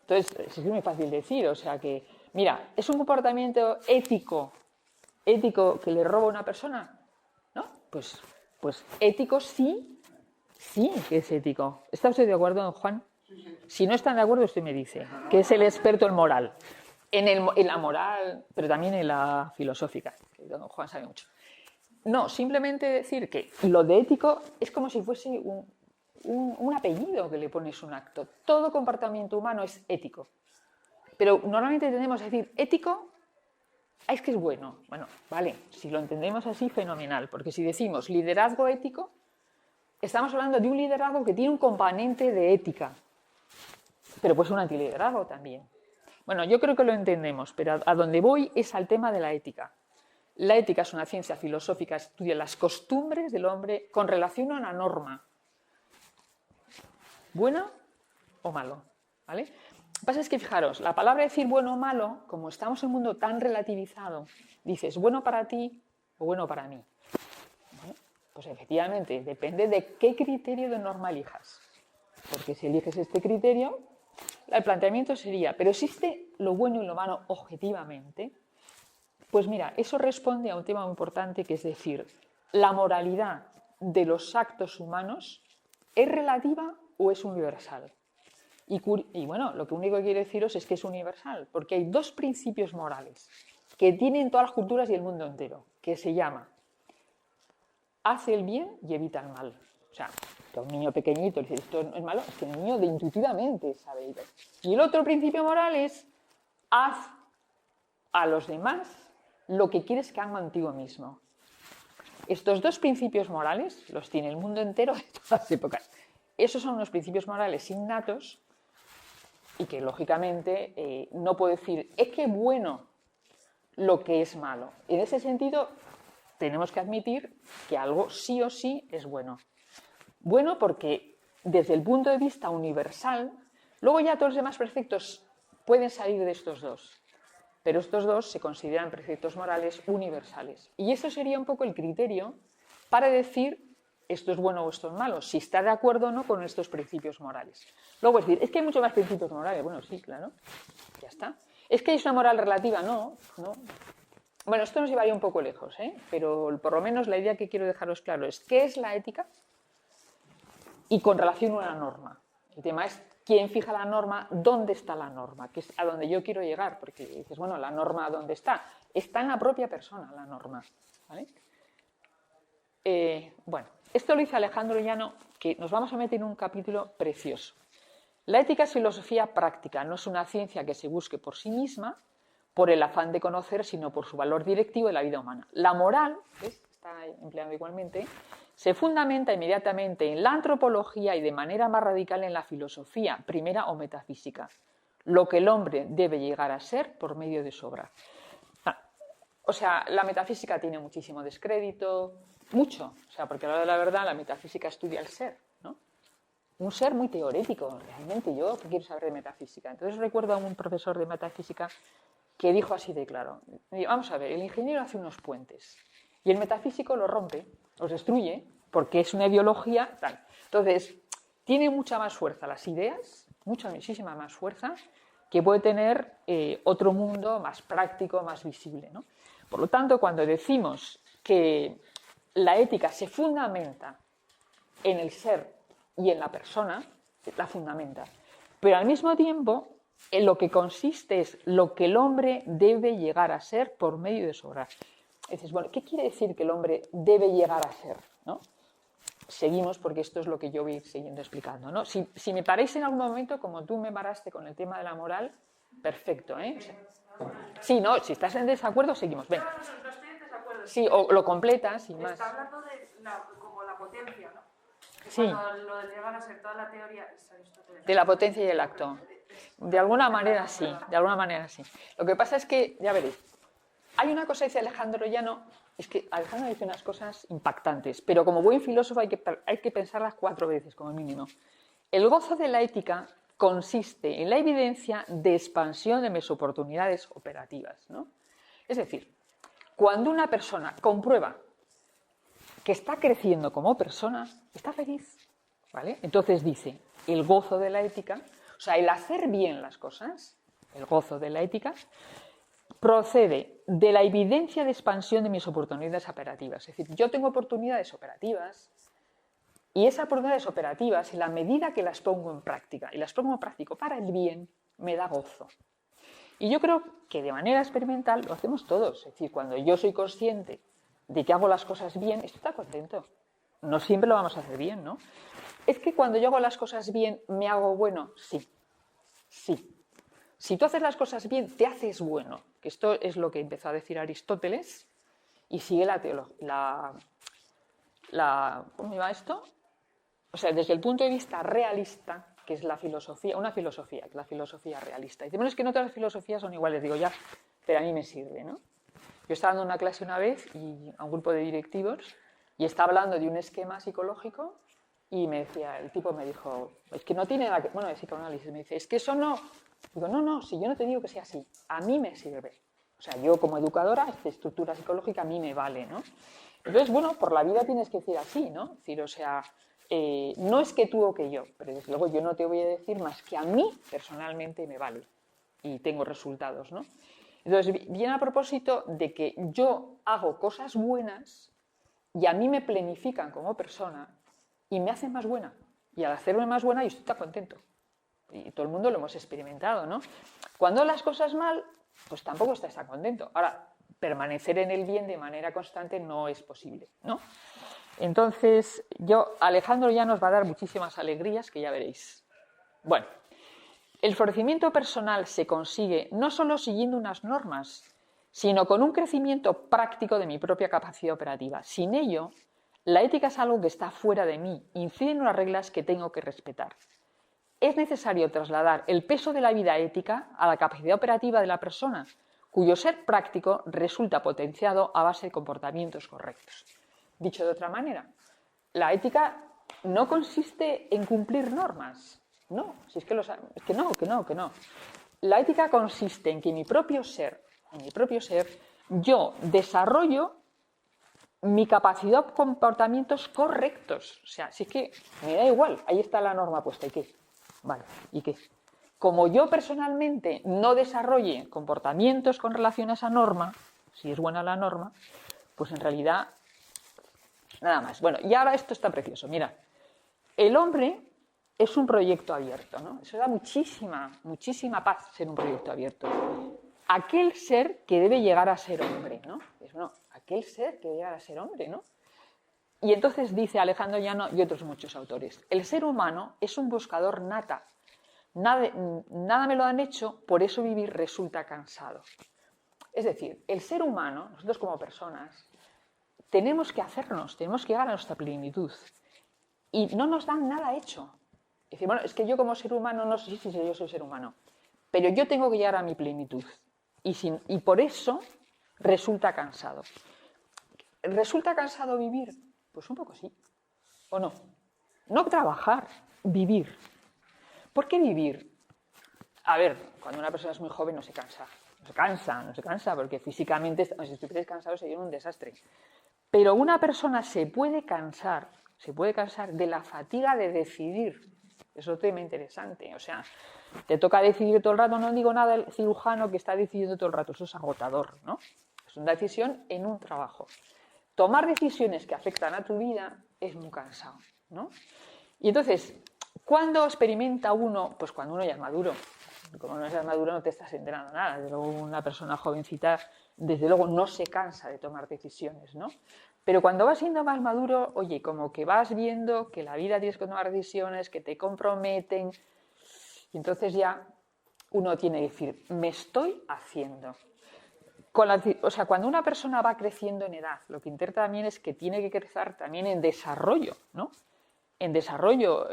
Entonces, es muy fácil decir, o sea que, mira, ¿es un comportamiento ético que le roba a una persona? ¿No? Pues ético sí que es ético. ¿Está usted de acuerdo, don Juan? Si no están de acuerdo, usted me dice, que es el experto en moral. En la moral, pero también en la filosófica, que don Juan sabe mucho. No, simplemente decir que lo de ético es como si fuese un apellido que le pones un acto. Todo comportamiento humano es ético. Pero normalmente tendemos a decir ético, es que es bueno. Bueno, vale, si lo entendemos así, fenomenal. Porque si decimos liderazgo ético, estamos hablando de un liderazgo que tiene un componente de ética. Pero pues un antiliderazgo también. Bueno, yo creo que lo entendemos, pero a donde voy es al tema de la ética. La ética es una ciencia filosófica, estudia las costumbres del hombre con relación a una norma. ¿Buena o malo? ¿Vale? Lo que pasa es que, fijaros, la palabra decir bueno o malo, como estamos en un mundo tan relativizado, dices bueno para ti o bueno para mí. ¿Vale? Pues efectivamente, depende de qué criterio de norma elijas. Porque si eliges este criterio, el planteamiento sería, ¿pero existe lo bueno y lo malo objetivamente? Pues mira, eso responde a un tema muy importante que es decir, la moralidad de los actos humanos es relativa o es universal. Y bueno, lo que único que quiero deciros es que es universal, porque hay dos principios morales que tienen todas las culturas y el mundo entero, que se llama hace el bien y evita el mal. O sea, que a un niño pequeñito le dice esto es malo, es que el niño intuitivamente sabe. Y el otro principio moral es haz a los demás lo que quieres que hagan contigo mismo. Estos dos principios morales los tiene el mundo entero de todas las épocas. Esos son unos principios morales innatos y que, lógicamente, no puedo decir, es que bueno lo que es malo. En ese sentido, tenemos que admitir que algo sí o sí es bueno. Bueno porque, desde el punto de vista universal, luego ya todos los demás preceptos pueden salir de estos dos. Pero estos dos se consideran preceptos morales universales. Y eso sería un poco el criterio para decir esto es bueno o esto es malo, si está de acuerdo o no con estos principios morales. Luego es decir, es que hay muchos más principios morales. Bueno, sí, claro, ya está. ¿Es que hay una moral relativa? No. Bueno, esto nos llevaría un poco lejos, pero por lo menos la idea que quiero dejaros claro es qué es la ética y con relación a una norma. El tema es quién fija la norma, dónde está la norma, que es a donde yo quiero llegar, porque dices, bueno, la norma ¿dónde está? Está en la propia persona la norma, ¿vale? Bueno, esto lo dice Alejandro Llano, que nos vamos a meter en un capítulo precioso. La ética es filosofía práctica, no es una ciencia que se busque por sí misma, por el afán de conocer, sino por su valor directivo de la vida humana. La moral, ¿ves? Está empleado igualmente, se fundamenta inmediatamente en la antropología y de manera más radical en la filosofía primera o metafísica, lo que el hombre debe llegar a ser por medio de su obra. O sea, la metafísica tiene muchísimo descrédito, mucho, o sea, porque a la hora de la verdad la metafísica estudia el ser, ¿no? Un ser muy teórico, realmente yo que quiero saber de metafísica. Entonces recuerdo a un profesor de metafísica que dijo así de claro, vamos a ver, el ingeniero hace unos puentes y el metafísico los rompe, los destruye, porque es una ideología tal. Entonces, tiene mucha más fuerza las ideas, muchísima más fuerza, que puede tener otro mundo más práctico, más visible, ¿no? Por lo tanto, cuando decimos que la ética se fundamenta en el ser y en la persona, la fundamenta. Pero al mismo tiempo, en lo que consiste es lo que el hombre debe llegar a ser por medio de su obra. Dices, bueno, ¿qué quiere decir que el hombre debe llegar a ser? ¿No? Seguimos, porque esto es lo que yo voy a ir siguiendo explicando, ¿no? Si me paráis en algún momento, como tú me paraste con el tema de la moral, perfecto, ¿eh? O sea, sí, no, si estás en desacuerdo, seguimos. Ven. No estoy en desacuerdo. Sí, o lo completas, sin más. Está hablando de como la potencia, ¿no? Sí. Cuando lo de llegar a ser toda la teoría es Aristóteles. De la potencia y el acto. De alguna manera sí, de alguna manera sí. Lo que pasa es que, ya veréis, hay una cosa que dice Alejandro Llano, es que Alejandro dice unas cosas impactantes, pero como buen filósofo hay que pensarlas 4 veces como mínimo. El gozo de la ética consiste en la evidencia de expansión de mis oportunidades operativas, ¿no? Es decir, cuando una persona comprueba que está creciendo como persona, está feliz, ¿vale? Entonces dice, el gozo de la ética, o sea, el hacer bien las cosas, el gozo de la ética, procede de la evidencia de expansión de mis oportunidades operativas. Es decir, yo tengo oportunidades operativas y esas oportunidades operativas, en la medida que las pongo en práctica, y las pongo en práctica para el bien, me da gozo. Y yo creo que de manera experimental lo hacemos todos. Es decir, cuando yo soy consciente de que hago las cosas bien, estoy tan contento. No siempre lo vamos a hacer bien, ¿no? Es que cuando yo hago las cosas bien, ¿me hago bueno? Sí. Sí. Si tú haces las cosas bien, te haces bueno. Que esto es lo que empezó a decir Aristóteles y sigue la teología. ¿Cómo iba esto? O sea, desde el punto de vista realista, que es la filosofía, una filosofía, que es la filosofía realista. Y dice, bueno, es que no todas las filosofías son iguales. Digo, ya, pero a mí me sirve, ¿no? Yo estaba dando una clase una vez y a un grupo de directivos y estaba hablando de un esquema psicológico y me decía, el tipo me dijo, es que no tiene nada que... Bueno, de psicoanálisis, me dice, es que eso no... Digo, no, si yo no te digo que sea así, a mí me sirve. O sea, yo como educadora, esta estructura psicológica a mí me vale, ¿no? Entonces, bueno, por la vida tienes que decir así, ¿no? Es decir, o sea, no es que tú o que yo, pero desde luego yo no te voy a decir más que a mí personalmente me vale y tengo resultados, ¿no? Entonces, viene a propósito de que yo hago cosas buenas y a mí me planifican como persona y me hacen más buena. Y al hacerme más buena yo estoy tan contento. Y todo el mundo lo hemos experimentado, ¿no? Cuando las cosas mal, pues tampoco estás tan contento. Ahora, permanecer en el bien de manera constante no es posible, ¿no? Entonces, Alejandro ya nos va a dar muchísimas alegrías que ya veréis. Bueno, el florecimiento personal se consigue no solo siguiendo unas normas, sino con un crecimiento práctico de mi propia capacidad operativa. Sin ello, la ética es algo que está fuera de mí, incide en unas reglas que tengo que respetar. Es necesario trasladar el peso de la vida ética a la capacidad operativa de la persona, cuyo ser práctico resulta potenciado a base de comportamientos correctos. Dicho de otra manera, la ética no consiste en cumplir normas. No, si es que no. La ética consiste en que en mi propio ser, yo desarrollo mi capacidad de comportamientos correctos. O sea, si es que me da igual, ahí está la norma puesta, ¿y qué? Vale, ¿y qué? Como yo personalmente no desarrolle comportamientos con relación a esa norma, si es buena la norma, pues en realidad nada más. Bueno, y ahora esto está precioso. Mira, el hombre es un proyecto abierto, ¿no? Eso da muchísima paz ser un proyecto abierto. Aquel ser que debe llegar a ser hombre, ¿no? Aquel ser que debe llegar a ser hombre, ¿no? Y entonces dice Alejandro Llano y otros muchos autores, el ser humano es un buscador nata. Nada me lo han hecho, por eso vivir resulta cansado. Es decir, el ser humano, nosotros como personas, tenemos que llegar a nuestra plenitud. Y no nos dan nada hecho. Es decir, bueno, es que yo como ser humano no sé si yo soy ser humano, pero yo tengo que llegar a mi plenitud. Y por eso resulta cansado. ¿Resulta cansado vivir? Pues un poco sí. ¿O no? No trabajar, vivir. ¿Por qué vivir? A ver, cuando una persona es muy joven no se cansa, porque físicamente, si estuvierais cansados sería un desastre. Pero una persona se puede cansar de la fatiga de decidir. Eso es tema interesante. O sea, te toca decidir todo el rato, no digo nada del cirujano que está decidiendo todo el rato, eso es agotador, ¿no? Es una decisión en un trabajo. Tomar decisiones que afectan a tu vida es muy cansado, ¿no? Y entonces, ¿cuándo experimenta uno? Pues cuando uno ya es maduro. Como no seas maduro no te estás enterando nada. Desde luego una persona jovencita, desde luego, no se cansa de tomar decisiones, ¿no? Pero cuando vas siendo más maduro, oye, como que vas viendo que la vida tienes que tomar decisiones, que te comprometen, y entonces ya uno tiene que decir, me estoy haciendo. O sea, cuando una persona va creciendo en edad, lo que intenta también es que tiene que crecer también en desarrollo, ¿no? En desarrollo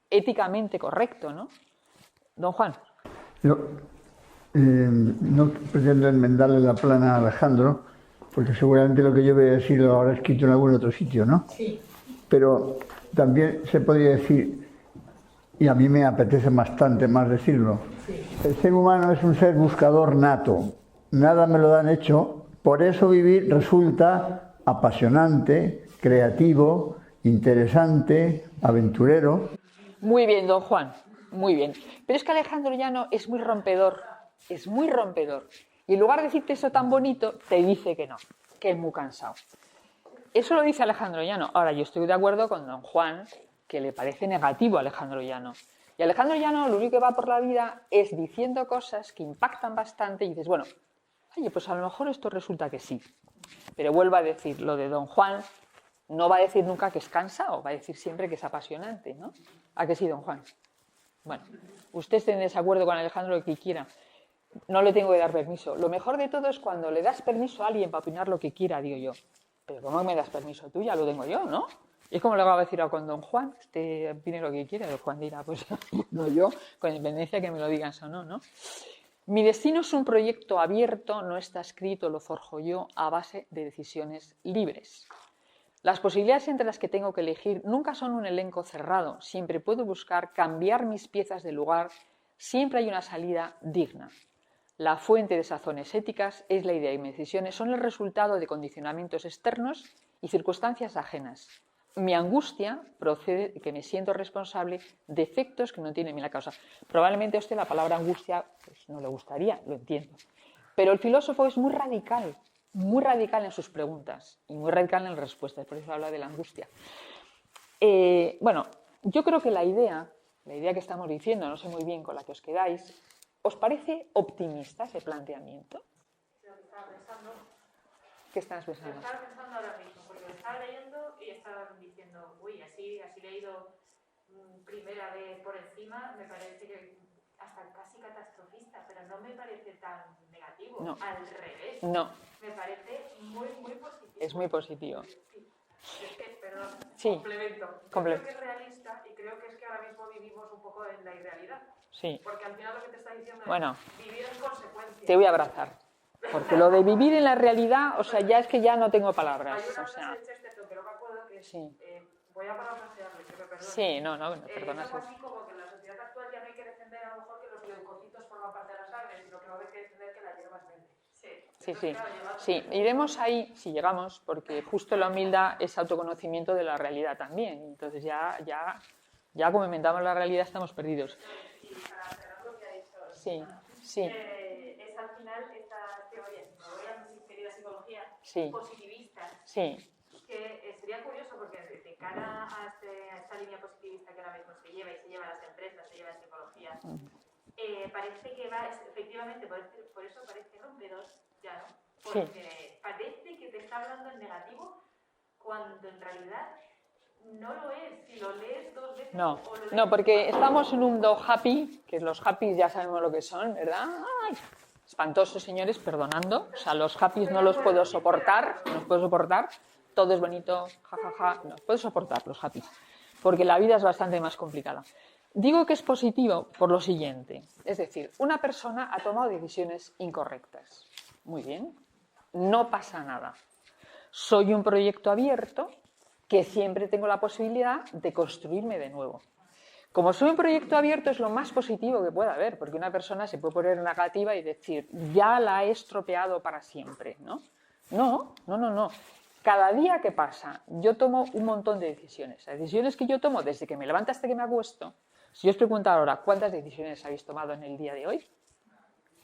éticamente correcto, ¿no? Don Juan. No pretendo enmendarle la plana a Alejandro, porque seguramente lo que yo voy a decir lo habrá escrito en algún otro sitio, ¿no? Sí. Pero también se podría decir, y a mí me apetece bastante más decirlo, sí. El ser humano es un ser buscador nato, nada me lo han hecho, por eso vivir resulta apasionante, creativo, interesante, aventurero. Muy bien, don Juan, muy bien. Pero es que Alejandro Llano es muy rompedor. Y en lugar de decirte eso tan bonito, te dice que no, que es muy cansado. Eso lo dice Alejandro Llano. Ahora, yo estoy de acuerdo con don Juan, que le parece negativo a Alejandro Llano. Y Alejandro Llano lo único que va por la vida es diciendo cosas que impactan bastante y dices, bueno, oye, pues a lo mejor esto resulta que sí. Pero vuelvo a decir, lo de don Juan no va a decir nunca que es cansado, va a decir siempre que es apasionante, ¿no? ¿A que sí, don Juan? Bueno, usted esté en desacuerdo con Alejandro lo que quiera. No le tengo que dar permiso. Lo mejor de todo es cuando le das permiso a alguien para opinar lo que quiera, digo yo. Pero ¿cómo me das permiso tú? Ya lo tengo yo, ¿no? Y es como le voy a decir a con don Juan, usted opine lo que quiera, don Juan dirá, pues no yo, con independencia que me lo digan o no, ¿no? Mi destino es un proyecto abierto, no está escrito, lo forjo yo a base de decisiones libres. Las posibilidades entre las que tengo que elegir nunca son un elenco cerrado, siempre puedo buscar cambiar mis piezas de lugar, siempre hay una salida digna. La fuente de sazones éticas es la idea y mis decisiones son el resultado de condicionamientos externos y circunstancias ajenas. Mi angustia procede de que me siento responsable de efectos que no tienen la causa. Probablemente a usted la palabra angustia pues, no le gustaría, lo entiendo. Pero el filósofo es muy radical muy radical en sus preguntas y muy radical en las respuestas, por eso habla de la angustia. Bueno, yo creo que la idea que estamos diciendo, no sé muy bien con la que os quedáis, ¿os parece optimista ese planteamiento? Es lo que estaba pensando. ¿Qué estás Lo pensando? estaba pensando ahora mismo, porque lo estaba leyendo y estaba diciendo, uy, así leído primera vez por encima, me parece que hasta casi catastrofista, pero no me parece tan negativo. No. Al revés. No, Me parece muy, muy positivo. es muy positivo. Sí. Es que, perdón, Sí. complemento. Yo Comple- creo que es realista y creo que es que ahora mismo vivimos un poco en la irrealidad. Sí. Porque al final lo que te está diciendo Bueno. es vivir en consecuencia. Te voy a abrazar. Porque lo de vivir en la realidad, o sea, ya es que ya no tengo Hay palabras. una O frase sea, de Chesterton que no me acuerdo que es, Sí. voy a parafrasearle, que me perdone. sí, no, Es perdona. algo así como que en la sociedad actual ya no hay que defender a lo mejor que los leucocitos forman parte de las árboles, sino que va a haber que defender que la hierba es verde. Sí. Sí, Entonces, sí. claro, llevar- Sí, iremos ahí si llegamos, porque justo la humildad es autoconocimiento de la realidad también. Entonces ya como inventamos la realidad estamos perdidos. Y para cerrar lo que ha dicho, Sí, sí, es al final esta teoría, si me voy a mi querida psicología, Sí. positivista, sí, que sería curioso porque de cara a esta línea positivista que ahora mismo se lleva y se lleva a las empresas, se lleva en psicología, parece que va, efectivamente, por eso parece rompedor, ya no, porque parece que te está hablando en negativo cuando en realidad no lo es. Si lo lees dos veces no, o lo lees no, porque estamos en un mundo happy, que los happy ya sabemos lo que son, ¿verdad? Ay, espantosos, señores, perdonando. O sea, los happy no los puedo soportar, todo es bonito, jajaja, no, puedo soportar los happy, porque la vida es bastante más complicada. Digo que es positivo por lo siguiente, es decir, una persona ha tomado decisiones incorrectas. Muy bien, no pasa nada. Soy un proyecto abierto que siempre tengo la posibilidad de construirme de nuevo. Como soy un proyecto abierto es lo más positivo que puede haber, porque una persona se puede poner negativa y decir, ya la he estropeado para siempre, ¿no? No. Cada día que pasa, yo tomo un montón de decisiones. Las decisiones que yo tomo desde que me levanto hasta que me acuesto, si yo os pregunto ahora, ¿cuántas decisiones habéis tomado en el día de hoy?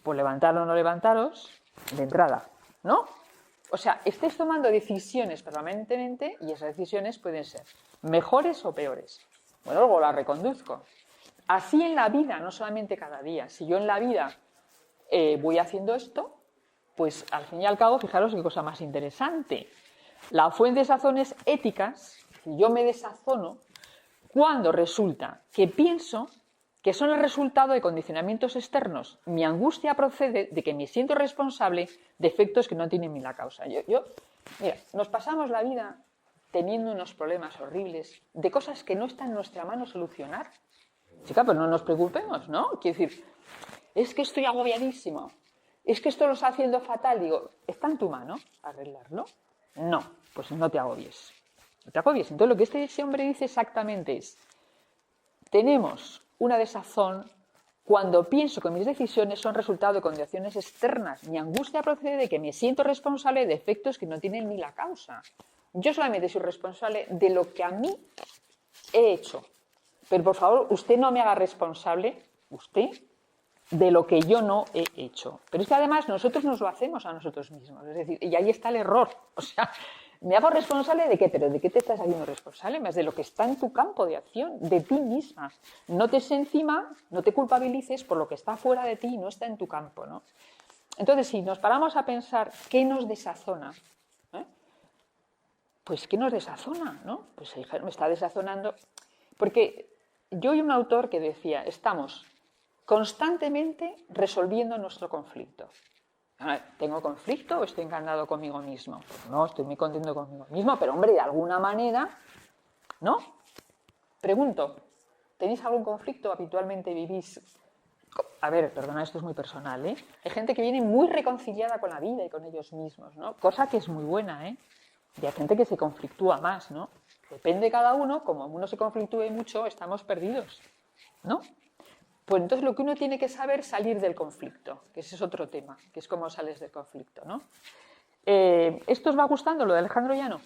Pues levantar o no levantaros, de entrada, ¿no? O sea, estáis tomando decisiones permanentemente y esas decisiones pueden ser mejores o peores. Bueno, luego las reconduzco. Así en la vida, no solamente cada día. Si yo en la vida voy haciendo esto, pues al fin y al cabo, fijaros qué cosa más interesante. La fuente de sazones éticas, si yo me desazono, cuando resulta que pienso que son el resultado de condicionamientos externos. Mi angustia procede de que me siento responsable de efectos que no tienen ni la causa. Mira, nos pasamos la vida teniendo unos problemas horribles de cosas que no está en nuestra mano solucionar. Chica, pues no nos preocupemos, ¿no? Quiero decir, es que estoy agobiadísimo, es que esto lo está haciendo fatal. Digo, ¿está en tu mano arreglarlo? No, pues no te agobies. No te agobies. Entonces lo que ese hombre dice exactamente es, tenemos una desazón cuando pienso que mis decisiones son resultado de condiciones externas. Mi angustia procede de que me siento responsable de efectos que no tienen ni la causa. Yo solamente soy responsable de lo que a mí he hecho. Pero por favor, usted no me haga responsable, usted, de lo que yo no he hecho. Pero es que además nosotros nos lo hacemos a nosotros mismos. Es decir, y ahí está el error. O sea, ¿me hago responsable de qué? ¿Pero de qué te estás haciendo responsable? Más de lo que está en tu campo de acción, de ti misma. No te eches encima, no te culpabilices por lo que está fuera de ti y no está en tu campo, ¿no? Entonces, si nos paramos a pensar qué nos desazona, pues ¿qué nos desazona, no? Pues me está desazonando. Porque yo oí un autor que decía, estamos constantemente resolviendo nuestro conflicto. ¿Tengo conflicto o estoy encantado conmigo mismo? Pues no, estoy muy contento conmigo mismo, pero hombre, de alguna manera, ¿no? Pregunto, ¿tenéis algún conflicto? ¿Habitualmente vivís? A ver, perdona, esto es muy personal, ¿eh? Hay gente que viene muy reconciliada con la vida y con ellos mismos, ¿no? Cosa que es muy buena, ¿eh? Y hay gente que se conflictúa más, ¿no? Depende de cada uno, como uno se conflictúe mucho, estamos perdidos, ¿no? Pues entonces lo que uno tiene que saber es salir del conflicto, que ese es otro tema, que es cómo sales del conflicto, ¿no? ¿Esto os va gustando, lo de Alejandro Llano?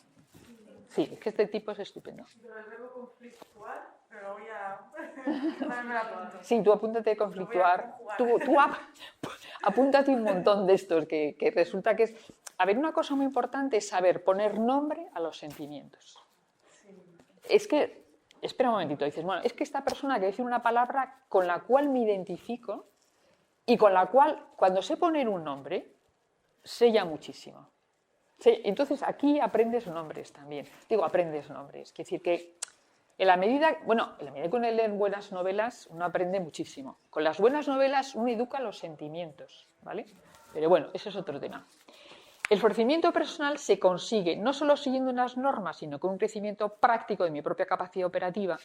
Sí, es que este tipo es estupendo. Yo el verbo conflictuar, pero voy a... También me la apunto. Sí, tú apúntate a conflictuar. Tú apúntate un montón de estos, que resulta que es... A ver, una cosa muy importante es saber poner nombre a los sentimientos. Es que, espera un momentito, dices, bueno, es que esta persona que dice una palabra con la cual me identifico y con la cual, cuando sé poner un nombre, sé ya muchísimo. Sí, entonces aquí aprendes nombres también. Digo, aprendes nombres. Quiere decir que en la medida que uno lee buenas novelas, uno aprende muchísimo. Con las buenas novelas uno educa los sentimientos, ¿vale? Pero bueno, ese es otro tema. El florecimiento personal se consigue no solo siguiendo unas normas, sino con un crecimiento práctico de mi propia capacidad operativa.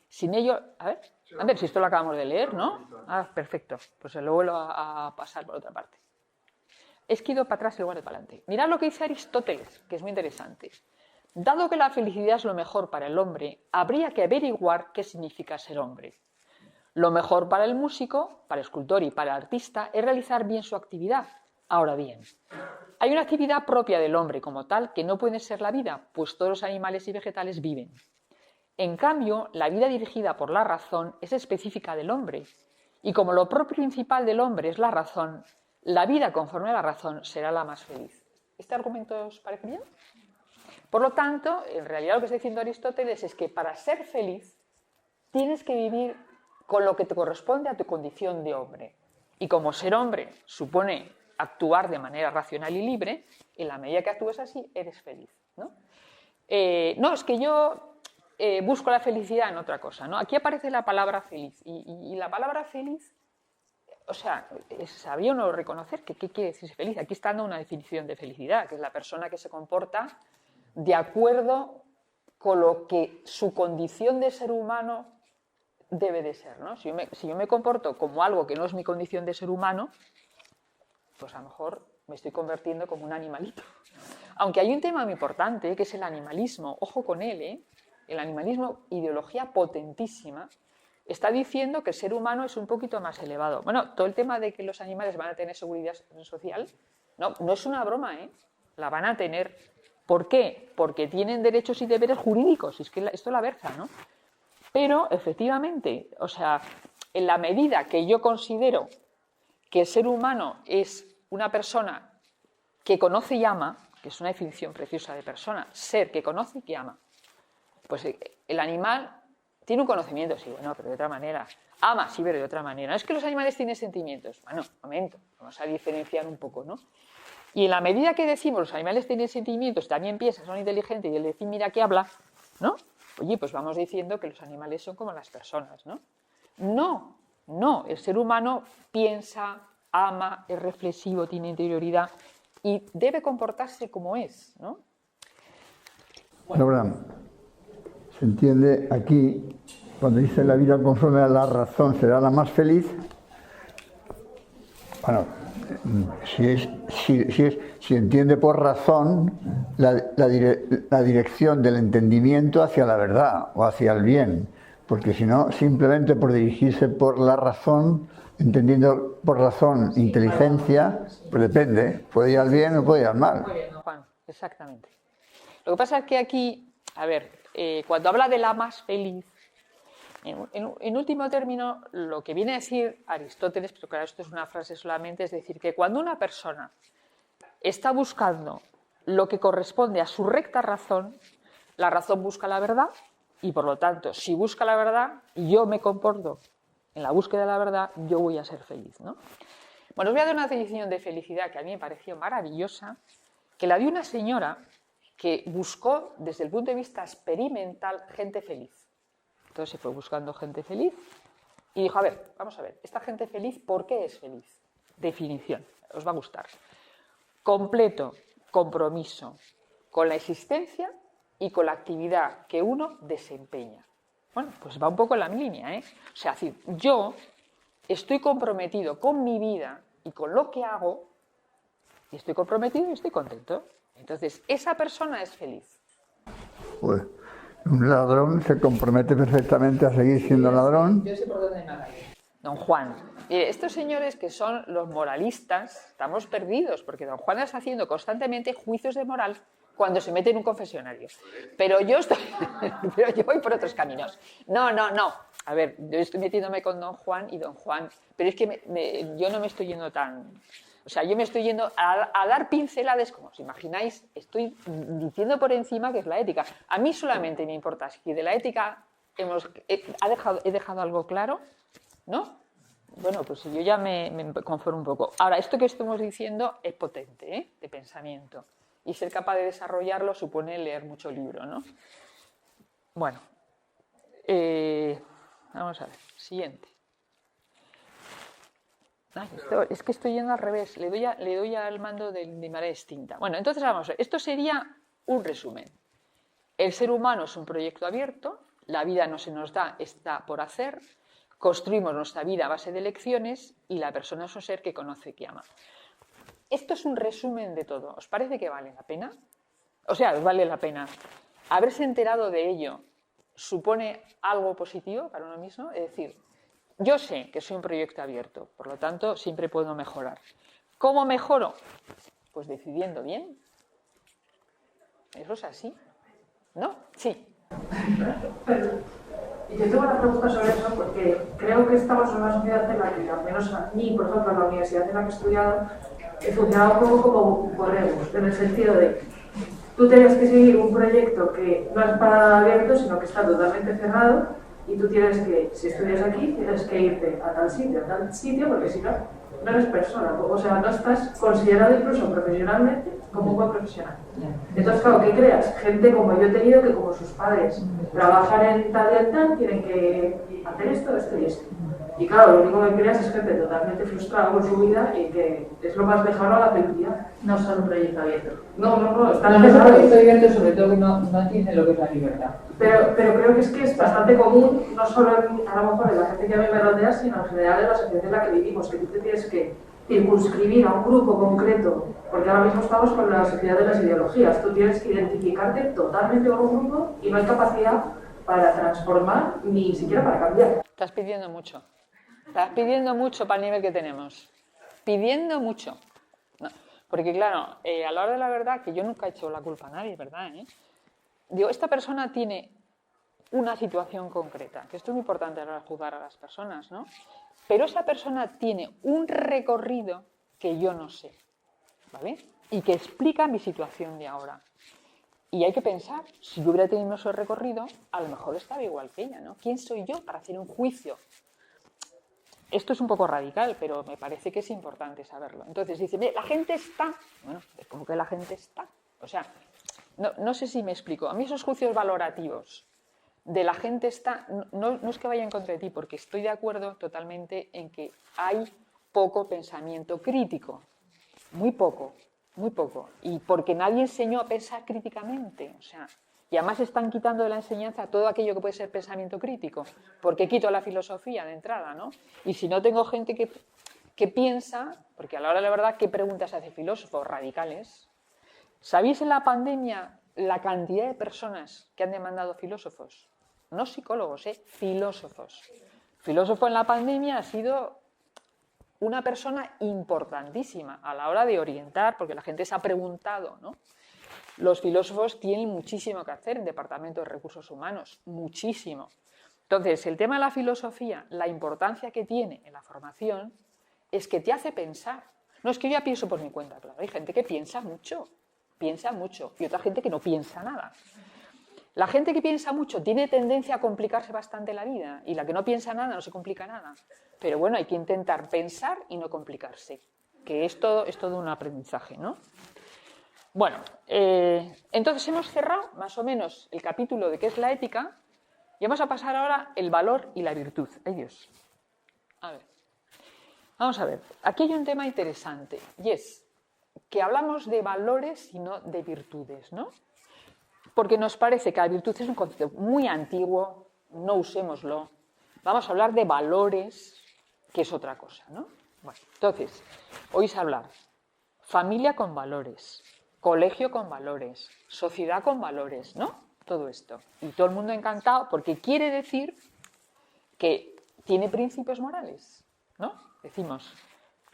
Sin ello, a ver si esto lo acabamos de leer, ¿no? Ah, perfecto. Pues se lo vuelvo a pasar por otra parte. Es que he ido para atrás en lugar de para adelante. Mirad lo que dice Aristóteles, que es muy interesante. Dado que la felicidad es lo mejor para el hombre, habría que averiguar qué significa ser hombre. Lo mejor para el músico, para el escultor y para el artista es realizar bien su actividad. Ahora bien, hay una actividad propia del hombre como tal que no puede ser la vida, pues todos los animales y vegetales viven. En cambio, la vida dirigida por la razón es específica del hombre, y como lo propio principal del hombre es la razón, la vida conforme a la razón será la más feliz. ¿Este argumento os parece bien? Por lo tanto, en realidad lo que está diciendo Aristóteles es que para ser feliz tienes que vivir con lo que te corresponde a tu condición de hombre. Y como ser hombre supone actuar de manera racional y libre, en la medida que actúes así, eres feliz, ¿no? No, es que yo busco la felicidad en otra cosa, ¿no? Aquí aparece la palabra feliz. Y la palabra feliz, o sea, es sabio no reconocer qué quiere decir feliz. Aquí está dando una definición de felicidad, que es la persona que se comporta de acuerdo con lo que su condición de ser humano debe de ser, ¿no? Si yo me comporto como algo que no es mi condición de ser humano, pues a lo mejor me estoy convirtiendo como un animalito. Aunque hay un tema muy importante, que es el animalismo. Ojo con él, ¿eh? El animalismo, ideología potentísima, está diciendo que el ser humano es un poquito más elevado. Bueno, todo el tema de que los animales van a tener seguridad social, no es una broma, ¿eh? La van a tener. ¿Por qué? Porque tienen derechos y deberes jurídicos. Es que esto es la verja, ¿no? Pero, efectivamente, o sea, en la medida que yo considero que el ser humano es una persona que conoce y ama, que es una definición preciosa de persona, ser que conoce y que ama, pues el animal tiene un conocimiento, sí, bueno, pero de otra manera. Ama, sí, pero de otra manera. No es que los animales tienen sentimientos. Bueno, un momento, vamos a diferenciar un poco, ¿no? Y en la medida que decimos los animales tienen sentimientos, también piensan, son inteligentes, y el decir mira que habla, ¿no? Oye, pues vamos diciendo que los animales son como las personas, ¿no? No, el ser humano piensa, ama, es reflexivo, tiene interioridad y debe comportarse como es, ¿no? Laura, se entiende aquí, cuando dice la vida conforme a la razón será la más feliz, bueno, si entiende por razón la dirección del entendimiento hacia la verdad o hacia el bien, porque si no, simplemente por dirigirse por la razón, entendiendo por razón inteligencia, pues depende, puede ir al bien o puede ir al mal. Muy bien, Juan, exactamente. Lo que pasa es que aquí, a ver, cuando habla de la más feliz, en último término, lo que viene a decir Aristóteles, pero claro, esto es una frase solamente, es decir, que cuando una persona está buscando lo que corresponde a su recta razón, la razón busca la verdad y, por lo tanto, si busca la verdad y yo me comporto en la búsqueda de la verdad, yo voy a ser feliz, ¿no? Bueno, os voy a dar una definición de felicidad que a mí me pareció maravillosa, que la dio una señora que buscó, desde el punto de vista experimental, gente feliz. Entonces se fue buscando gente feliz y dijo, a ver, vamos a ver, esta gente feliz, ¿por qué es feliz? Definición, os va a gustar. Completo compromiso con la existencia y con la actividad que uno desempeña. Bueno, pues va un poco en la línea, ¿eh? O sea, es decir, yo estoy comprometido con mi vida y con lo que hago, y estoy comprometido y estoy contento. Entonces, esa persona es feliz. Pues un ladrón se compromete perfectamente a seguir siendo ladrón. Yo sé por dónde me va. Don Juan, estos señores que son los moralistas, estamos perdidos, porque don Juan está haciendo constantemente juicios de moral cuando se mete en un confesionario. Pero yo voy por otros caminos. No. A ver, yo estoy metiéndome con don Juan y don Juan, pero es que yo no me estoy yendo tan... O sea, yo me estoy yendo a dar pinceladas, como os imagináis, estoy diciendo por encima que es la ética. A mí solamente me importa si de la ética he dejado algo claro, ¿no? Bueno, pues yo ya me conformo un poco. Ahora, esto que estamos diciendo es potente, ¿eh? De pensamiento. Y ser capaz de desarrollarlo supone leer mucho libro, ¿no? Bueno, vamos a ver. Siguiente. Ay, es que estoy yendo al revés. Le doy al mando de manera distinta. Bueno, entonces vamos a ver. Esto sería un resumen. El ser humano es un proyecto abierto. La vida no se nos da, está por hacer. Construimos nuestra vida a base de elecciones y la persona es un ser que conoce, que ama. Esto es un resumen de todo. ¿Os parece que vale la pena? O sea, ¿os vale la pena? ¿Haberse enterado de ello supone algo positivo para uno mismo? Es decir, yo sé que soy un proyecto abierto, por lo tanto, siempre puedo mejorar. ¿Cómo mejoro? Pues decidiendo bien. ¿Eso es así? ¿No? Sí. Y yo tengo una pregunta sobre eso porque creo que estamos en una sociedad en la que, al menos a mí, por ejemplo, en la universidad en la que he estudiado, funcionaba un poco como borregos, en el sentido de tú tienes que seguir un proyecto que no es para nada abierto, sino que está totalmente cerrado y tú tienes que, si estudias aquí, tienes que irte a tal sitio, porque si no, no eres persona, o sea, no estás considerado incluso profesionalmente como un buen profesional. Entonces, claro, ¿qué creas? Gente como yo he tenido que, como sus padres, trabajan en tal y en tal, tienen que hacer esto, esto y esto. Y claro, lo único que creas es gente totalmente frustrada con su vida y que es lo más lejano a la felicidad. No son un proyecto abierto. No, están No, cesados. un proyecto abierto, sobre todo que no entienden lo que es la libertad. Pero creo que es bastante común, no solo a lo mejor en la gente que a mí me rodea, sino en general en la sociedad en la que vivimos, que tú te tienes que circunscribir a un grupo concreto, porque ahora mismo estamos con la sociedad de las ideologías. Tú tienes que identificarte totalmente con un grupo y no hay capacidad para transformar ni siquiera para cambiar. Estás pidiendo mucho. Estás pidiendo mucho para el nivel que tenemos. Pidiendo mucho. No, porque claro, a la hora de la verdad, que yo nunca he hecho la culpa a nadie, ¿verdad? Digo, esta persona tiene una situación concreta, que esto es muy importante a la hora de juzgar a las personas, ¿no? Pero esa persona tiene un recorrido que yo no sé, ¿vale? Y que explica mi situación de ahora. Y hay que pensar, si yo hubiera tenido ese recorrido, a lo mejor estaba igual que ella, ¿no? ¿Quién soy yo para hacer un juicio? Esto es un poco radical, pero me parece que es importante saberlo. Entonces dice, la gente está... Bueno, es como que la gente está. O sea, no sé si me explico. A mí esos juicios valorativos de la gente está... No es que vaya en contra de ti, porque estoy de acuerdo totalmente en que hay poco pensamiento crítico. Muy poco. Y porque nadie enseñó a pensar críticamente. O sea... Y además están quitando de la enseñanza todo aquello que puede ser pensamiento crítico, porque quito la filosofía de entrada, ¿no? Y si no tengo gente que piensa, porque a la hora de la verdad, ¿qué preguntas hace filósofos radicales? ¿Sabéis en la pandemia la cantidad de personas que han demandado filósofos? No psicólogos, filósofos. Filósofo en la pandemia ha sido una persona importantísima a la hora de orientar, porque la gente se ha preguntado, ¿no? Los filósofos tienen muchísimo que hacer en Departamento de Recursos Humanos, muchísimo. Entonces, el tema de la filosofía, la importancia que tiene en la formación es que te hace pensar. No es que yo ya pienso por mi cuenta, claro, hay gente que piensa mucho, y otra gente que no piensa nada. La gente que piensa mucho tiene tendencia a complicarse bastante la vida y la que no piensa nada no se complica nada. Pero bueno, hay que intentar pensar y no complicarse, que es todo un aprendizaje, ¿no? Bueno, entonces hemos cerrado más o menos el capítulo de qué es la ética y vamos a pasar ahora el valor y la virtud. ¡Ay, Dios! A ver, vamos a ver. Aquí hay un tema interesante y es que hablamos de valores y no de virtudes, ¿no? Porque nos parece que la virtud es un concepto muy antiguo, no usémoslo. Vamos a hablar de valores, que es otra cosa, ¿no? Bueno, entonces, oís hablar familia con valores, colegio con valores, sociedad con valores, ¿no? Todo esto. Y todo el mundo encantado porque quiere decir que tiene principios morales, ¿no? Decimos,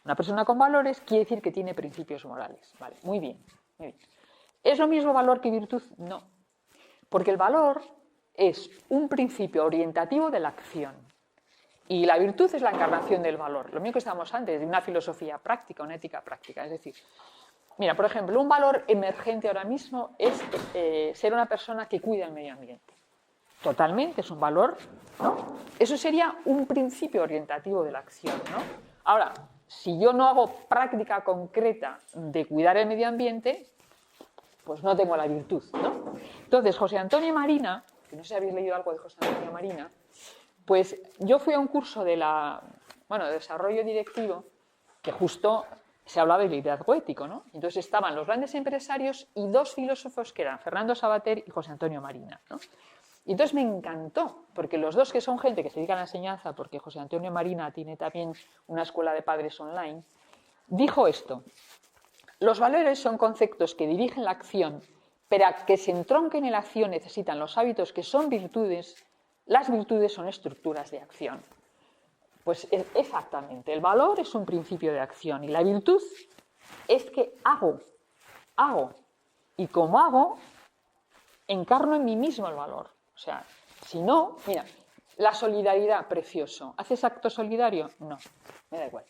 una persona con valores quiere decir que tiene principios morales. Vale, muy bien, muy bien. ¿Es lo mismo valor que virtud? No. Porque el valor es un principio orientativo de la acción. Y la virtud es la encarnación del valor. Lo mismo que estábamos antes, de una filosofía práctica, una ética práctica. Es decir, mira, por ejemplo, un valor emergente ahora mismo es ser una persona que cuida el medio ambiente. Totalmente, es un valor, ¿no? Eso sería un principio orientativo de la acción, ¿no? Ahora, si yo no hago práctica concreta de cuidar el medio ambiente, pues no tengo la virtud, ¿no? Entonces, José Antonio Marina, que no sé si habéis leído algo de José Antonio Marina, pues yo fui a un curso de desarrollo directivo que justo se hablaba de liderazgo ético, ¿no? Entonces estaban los grandes empresarios y dos filósofos que eran Fernando Savater y José Antonio Marina, ¿no? Y entonces me encantó, porque los dos que son gente que se dedica a la enseñanza, porque José Antonio Marina tiene también una escuela de padres online, dijo esto: los valores son conceptos que dirigen la acción, pero a que se entronquen en la acción necesitan los hábitos que son virtudes. Las virtudes son estructuras de acción. Pues exactamente, el valor es un principio de acción y la virtud es que hago. Y como hago, encarno en mí mismo el valor. O sea, si no, mira, la solidaridad, precioso. ¿Haces acto solidario? No, me da igual.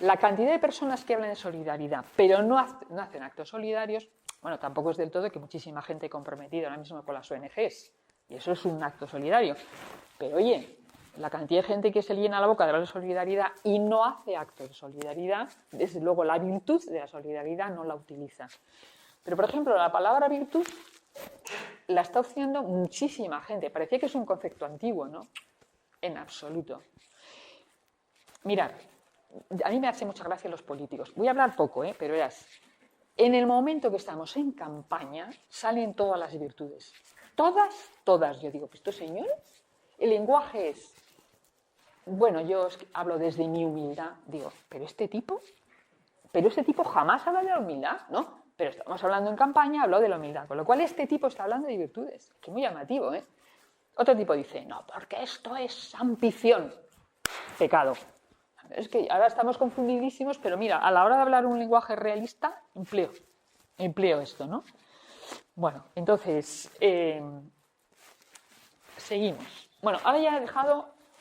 La cantidad de personas que hablan de solidaridad, pero no hacen actos solidarios, bueno, tampoco es del todo que muchísima gente comprometida ahora mismo con las ONGs. Y eso es un acto solidario. Pero oye, la cantidad de gente que se llena la boca de hablar de solidaridad y no hace actos de solidaridad, desde luego la virtud de la solidaridad no la utiliza. Pero, por ejemplo, la palabra virtud la está usando muchísima gente. Parecía que es un concepto antiguo, ¿no? En absoluto. Mirad, a mí me hace mucha gracia los políticos. Voy a hablar poco, pero verás. En el momento que estamos en campaña, salen todas las virtudes. Todas. Yo digo, pues estos señores, el lenguaje es... Bueno, yo hablo desde mi humildad. Digo, pero este tipo jamás habla de la humildad, ¿no? Pero estamos hablando en campaña, habló de la humildad. Con lo cual este tipo está hablando de virtudes. Que muy llamativo, ¿eh? Otro tipo dice, no, porque esto es ambición. Pecado. Es que ahora estamos confundidísimos, pero mira, a la hora de hablar un lenguaje realista, empleo esto, ¿no? Bueno, entonces, seguimos. Bueno, ahora ya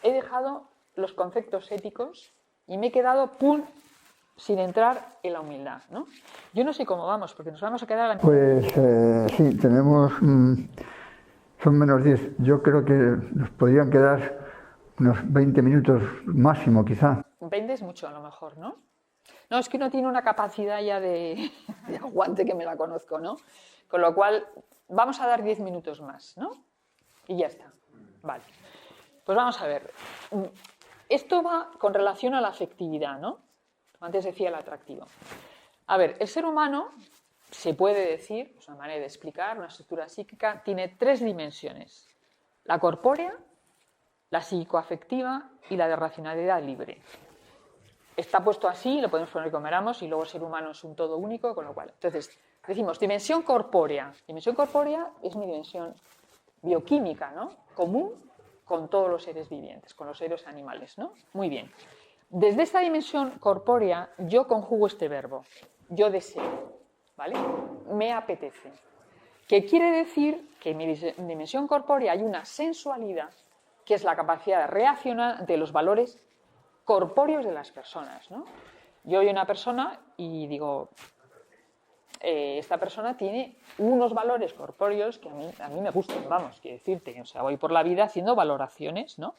he dejado los conceptos éticos y me he quedado, sin entrar en la humildad, ¿no? Yo no sé cómo vamos, porque nos vamos a quedar... Pues sí, tenemos... son menos 10. Yo creo que nos podrían quedar unos 20 minutos máximo, quizá. 20 es mucho, a lo mejor, ¿no? No, es que uno tiene una capacidad ya de aguante que me la conozco, ¿no? Con lo cual, vamos a dar 10 minutos más, ¿no? Y ya está. Vale. Pues vamos a ver. Esto va con relación a la afectividad, ¿no? Antes decía el atractivo. A ver, el ser humano, se puede decir, es una manera de explicar, una estructura psíquica, tiene 3 dimensiones. La corpórea, la psicoafectiva y la de racionalidad libre. Está puesto así, lo podemos poner como queramos, y luego el ser humano es un todo único, con lo cual. Entonces, decimos dimensión corpórea. Dimensión corpórea es mi dimensión bioquímica, ¿no? Común con todos los seres vivientes, con los seres animales, ¿no? Muy bien. Desde esta dimensión corpórea yo conjugo este verbo, yo deseo, ¿vale? Me apetece. Que quiere decir que en mi dimensión corpórea hay una sensualidad que es la capacidad de reaccionar ante los valores corpóreos de las personas, ¿no? Yo soy una persona y digo, esta persona tiene unos valores corpóreos que a mí me gustan, vamos, quiero decirte, o sea, voy por la vida haciendo valoraciones, ¿no?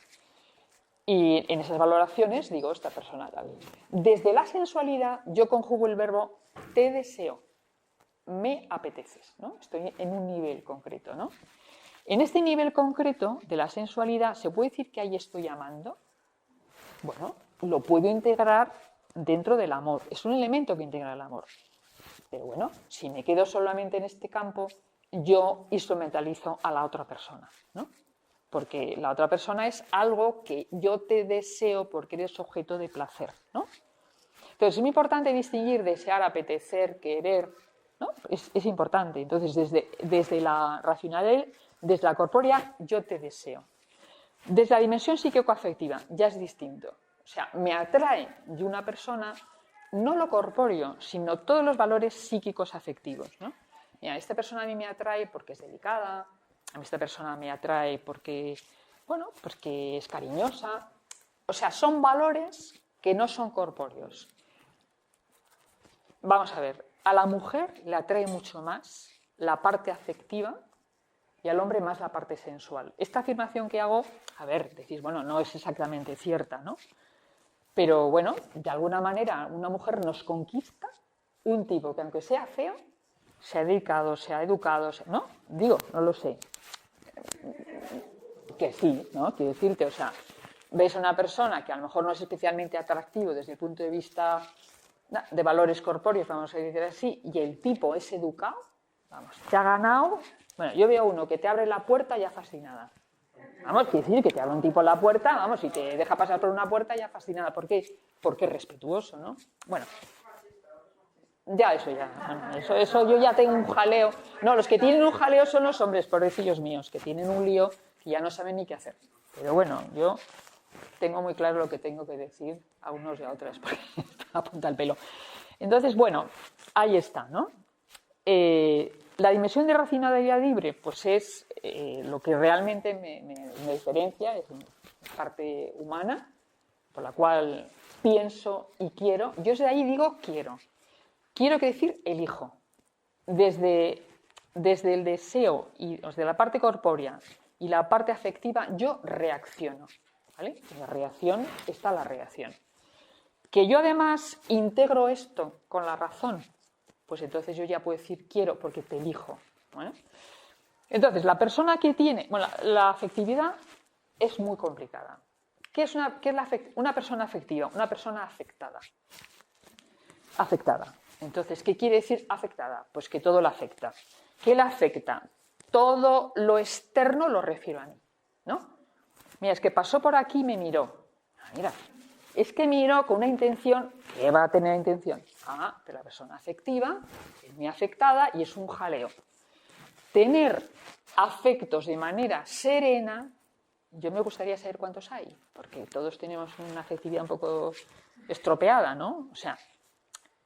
Y en esas valoraciones digo, esta persona tal. Desde la sensualidad yo conjugo el verbo te deseo, me apeteces, ¿no? Estoy en un nivel concreto, ¿no? En este nivel concreto de la sensualidad, ¿se puede decir que ahí estoy amando? Bueno, lo puedo integrar dentro del amor. Es un elemento que integra el amor. Pero bueno, si me quedo solamente en este campo, yo instrumentalizo a la otra persona, ¿no? Porque la otra persona es algo que yo te deseo porque eres objeto de placer, ¿no? Entonces es muy importante distinguir desear, apetecer, querer, ¿no? Es importante. Entonces desde la racionalidad, desde la corpórea, yo te deseo. Desde la dimensión psíquico-afectiva ya es distinto. O sea, me atrae de una persona no lo corpóreo, sino todos los valores psíquicos afectivos, ¿no? Mira, esta persona a mí me atrae porque es delicada, a mí esta persona me atrae porque, bueno, pues que es cariñosa, o sea, son valores que no son corpóreos. Vamos a ver, a la mujer le atrae mucho más la parte afectiva y al hombre más la parte sensual. Esta afirmación que hago, a ver, decís, bueno, no es exactamente cierta, ¿no? Pero bueno, de alguna manera una mujer nos conquista un tipo que aunque sea feo, sea dedicado, sea educado, ¿no? Digo, no lo sé. Que sí, ¿no? Quiero decirte, o sea, ves a una persona que a lo mejor no es especialmente atractivo desde el punto de vista de valores corpóreos, vamos a decir así, y el tipo es educado, vamos, te ha ganado. Bueno, yo veo uno que te abre la puerta ya fascinada. Vamos, quiere decir que te abre un tipo la puerta, vamos, y te deja pasar por una puerta ya fascinada. ¿Por qué? Porque es respetuoso, ¿no? Bueno, ya, eso yo ya tengo un jaleo. No, los que tienen un jaleo son los hombres, pobrecillos míos, que tienen un lío y ya no saben ni qué hacer. Pero bueno, yo tengo muy claro lo que tengo que decir a unos y a otras, porque está a punta al pelo. Entonces, bueno, ahí está, ¿no? La dimensión de racionalidad libre, pues es lo que realmente me diferencia, es una parte humana, por la cual pienso y quiero. Yo desde ahí digo quiero. Quiero que decir elijo. Desde el deseo y desde la parte corpórea y la parte afectiva, yo reacciono. ¿Vale? En la reacción está la reacción. Que yo además integro esto con la razón, pues entonces yo ya puedo decir quiero porque te elijo. ¿Vale? Entonces, la persona que tiene... Bueno, la afectividad es muy complicada. ¿Qué es una persona afectiva? Una persona afectada. Afectada. Entonces, ¿qué quiere decir afectada? Pues que todo la afecta. ¿Qué la afecta? Todo lo externo lo refiero a mí, ¿no? Mira, es que pasó por aquí y me miró. Mira, es que miró con una intención. ¿Qué va a tener intención? De la persona afectiva, es muy afectada y es un jaleo. Tener afectos de manera serena, yo me gustaría saber cuántos hay, porque todos tenemos una afectividad un poco estropeada, ¿no? O sea,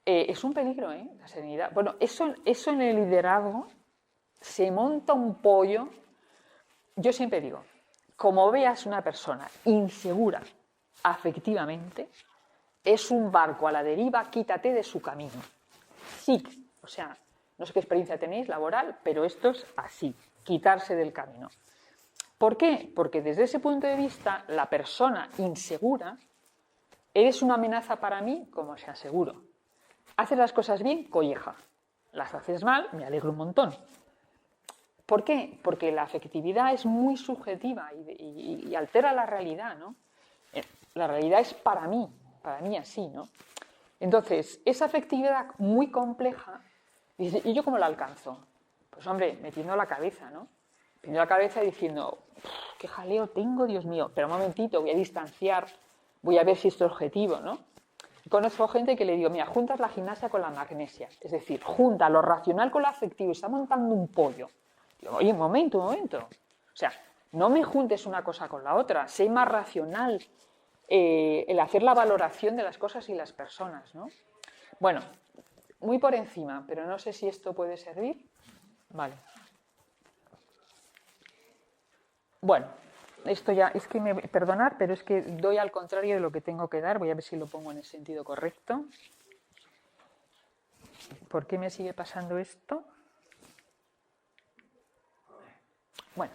es un peligro, la serenidad. Bueno, eso en el liderazgo se monta un pollo. Yo siempre digo, como veas una persona insegura afectivamente, es un barco a la deriva, quítate de su camino. Sí, o sea, no sé qué experiencia tenéis laboral, pero esto es así, quitarse del camino. ¿Por qué? Porque desde ese punto de vista, la persona insegura es una amenaza para mí, como sea seguro. Haces las cosas bien, colleja. Las haces mal, me alegro un montón. ¿Por qué? Porque la afectividad es muy subjetiva y altera la realidad, ¿no? La realidad es para mí así, ¿no? Entonces, esa afectividad muy compleja, ¿y yo cómo la alcanzo? Pues hombre, metiendo la cabeza, ¿no? Metiendo la cabeza y diciendo, qué jaleo tengo, Dios mío, pero un momentito, voy a distanciar, voy a ver si esto es objetivo, ¿no? Conozco gente que le digo, mira, juntas la gimnasia con la magnesia, es decir, junta lo racional con lo afectivo y está montando un pollo. Digo, oye, un momento. O sea, no me juntes una cosa con la otra, sé más racional, el hacer la valoración de las cosas y las personas, ¿no? Bueno, muy por encima, pero no sé si esto puede servir. Vale. Bueno, esto ya, es que perdonad, pero es que doy al contrario de lo que tengo que dar. Voy a ver si lo pongo en el sentido correcto. ¿Por qué me sigue pasando esto? Bueno,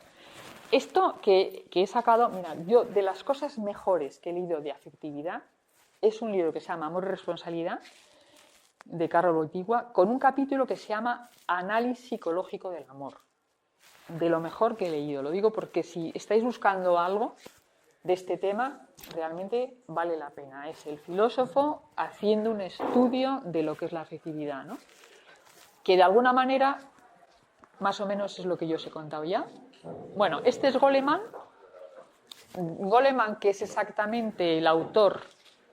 esto que he sacado, mira, yo de las cosas mejores que he leído de afectividad, es un libro que se llama Amor y Responsabilidad, de Carol Boitigua, con un capítulo que se llama Análisis psicológico del amor. De lo mejor que he leído. Lo digo porque si estáis buscando algo de este tema, realmente vale la pena. Es el filósofo haciendo un estudio de lo que es la afectividad, ¿no? Que de alguna manera, más o menos es lo que yo os he contado ya. Bueno, este es Goleman. Goleman, que es exactamente el autor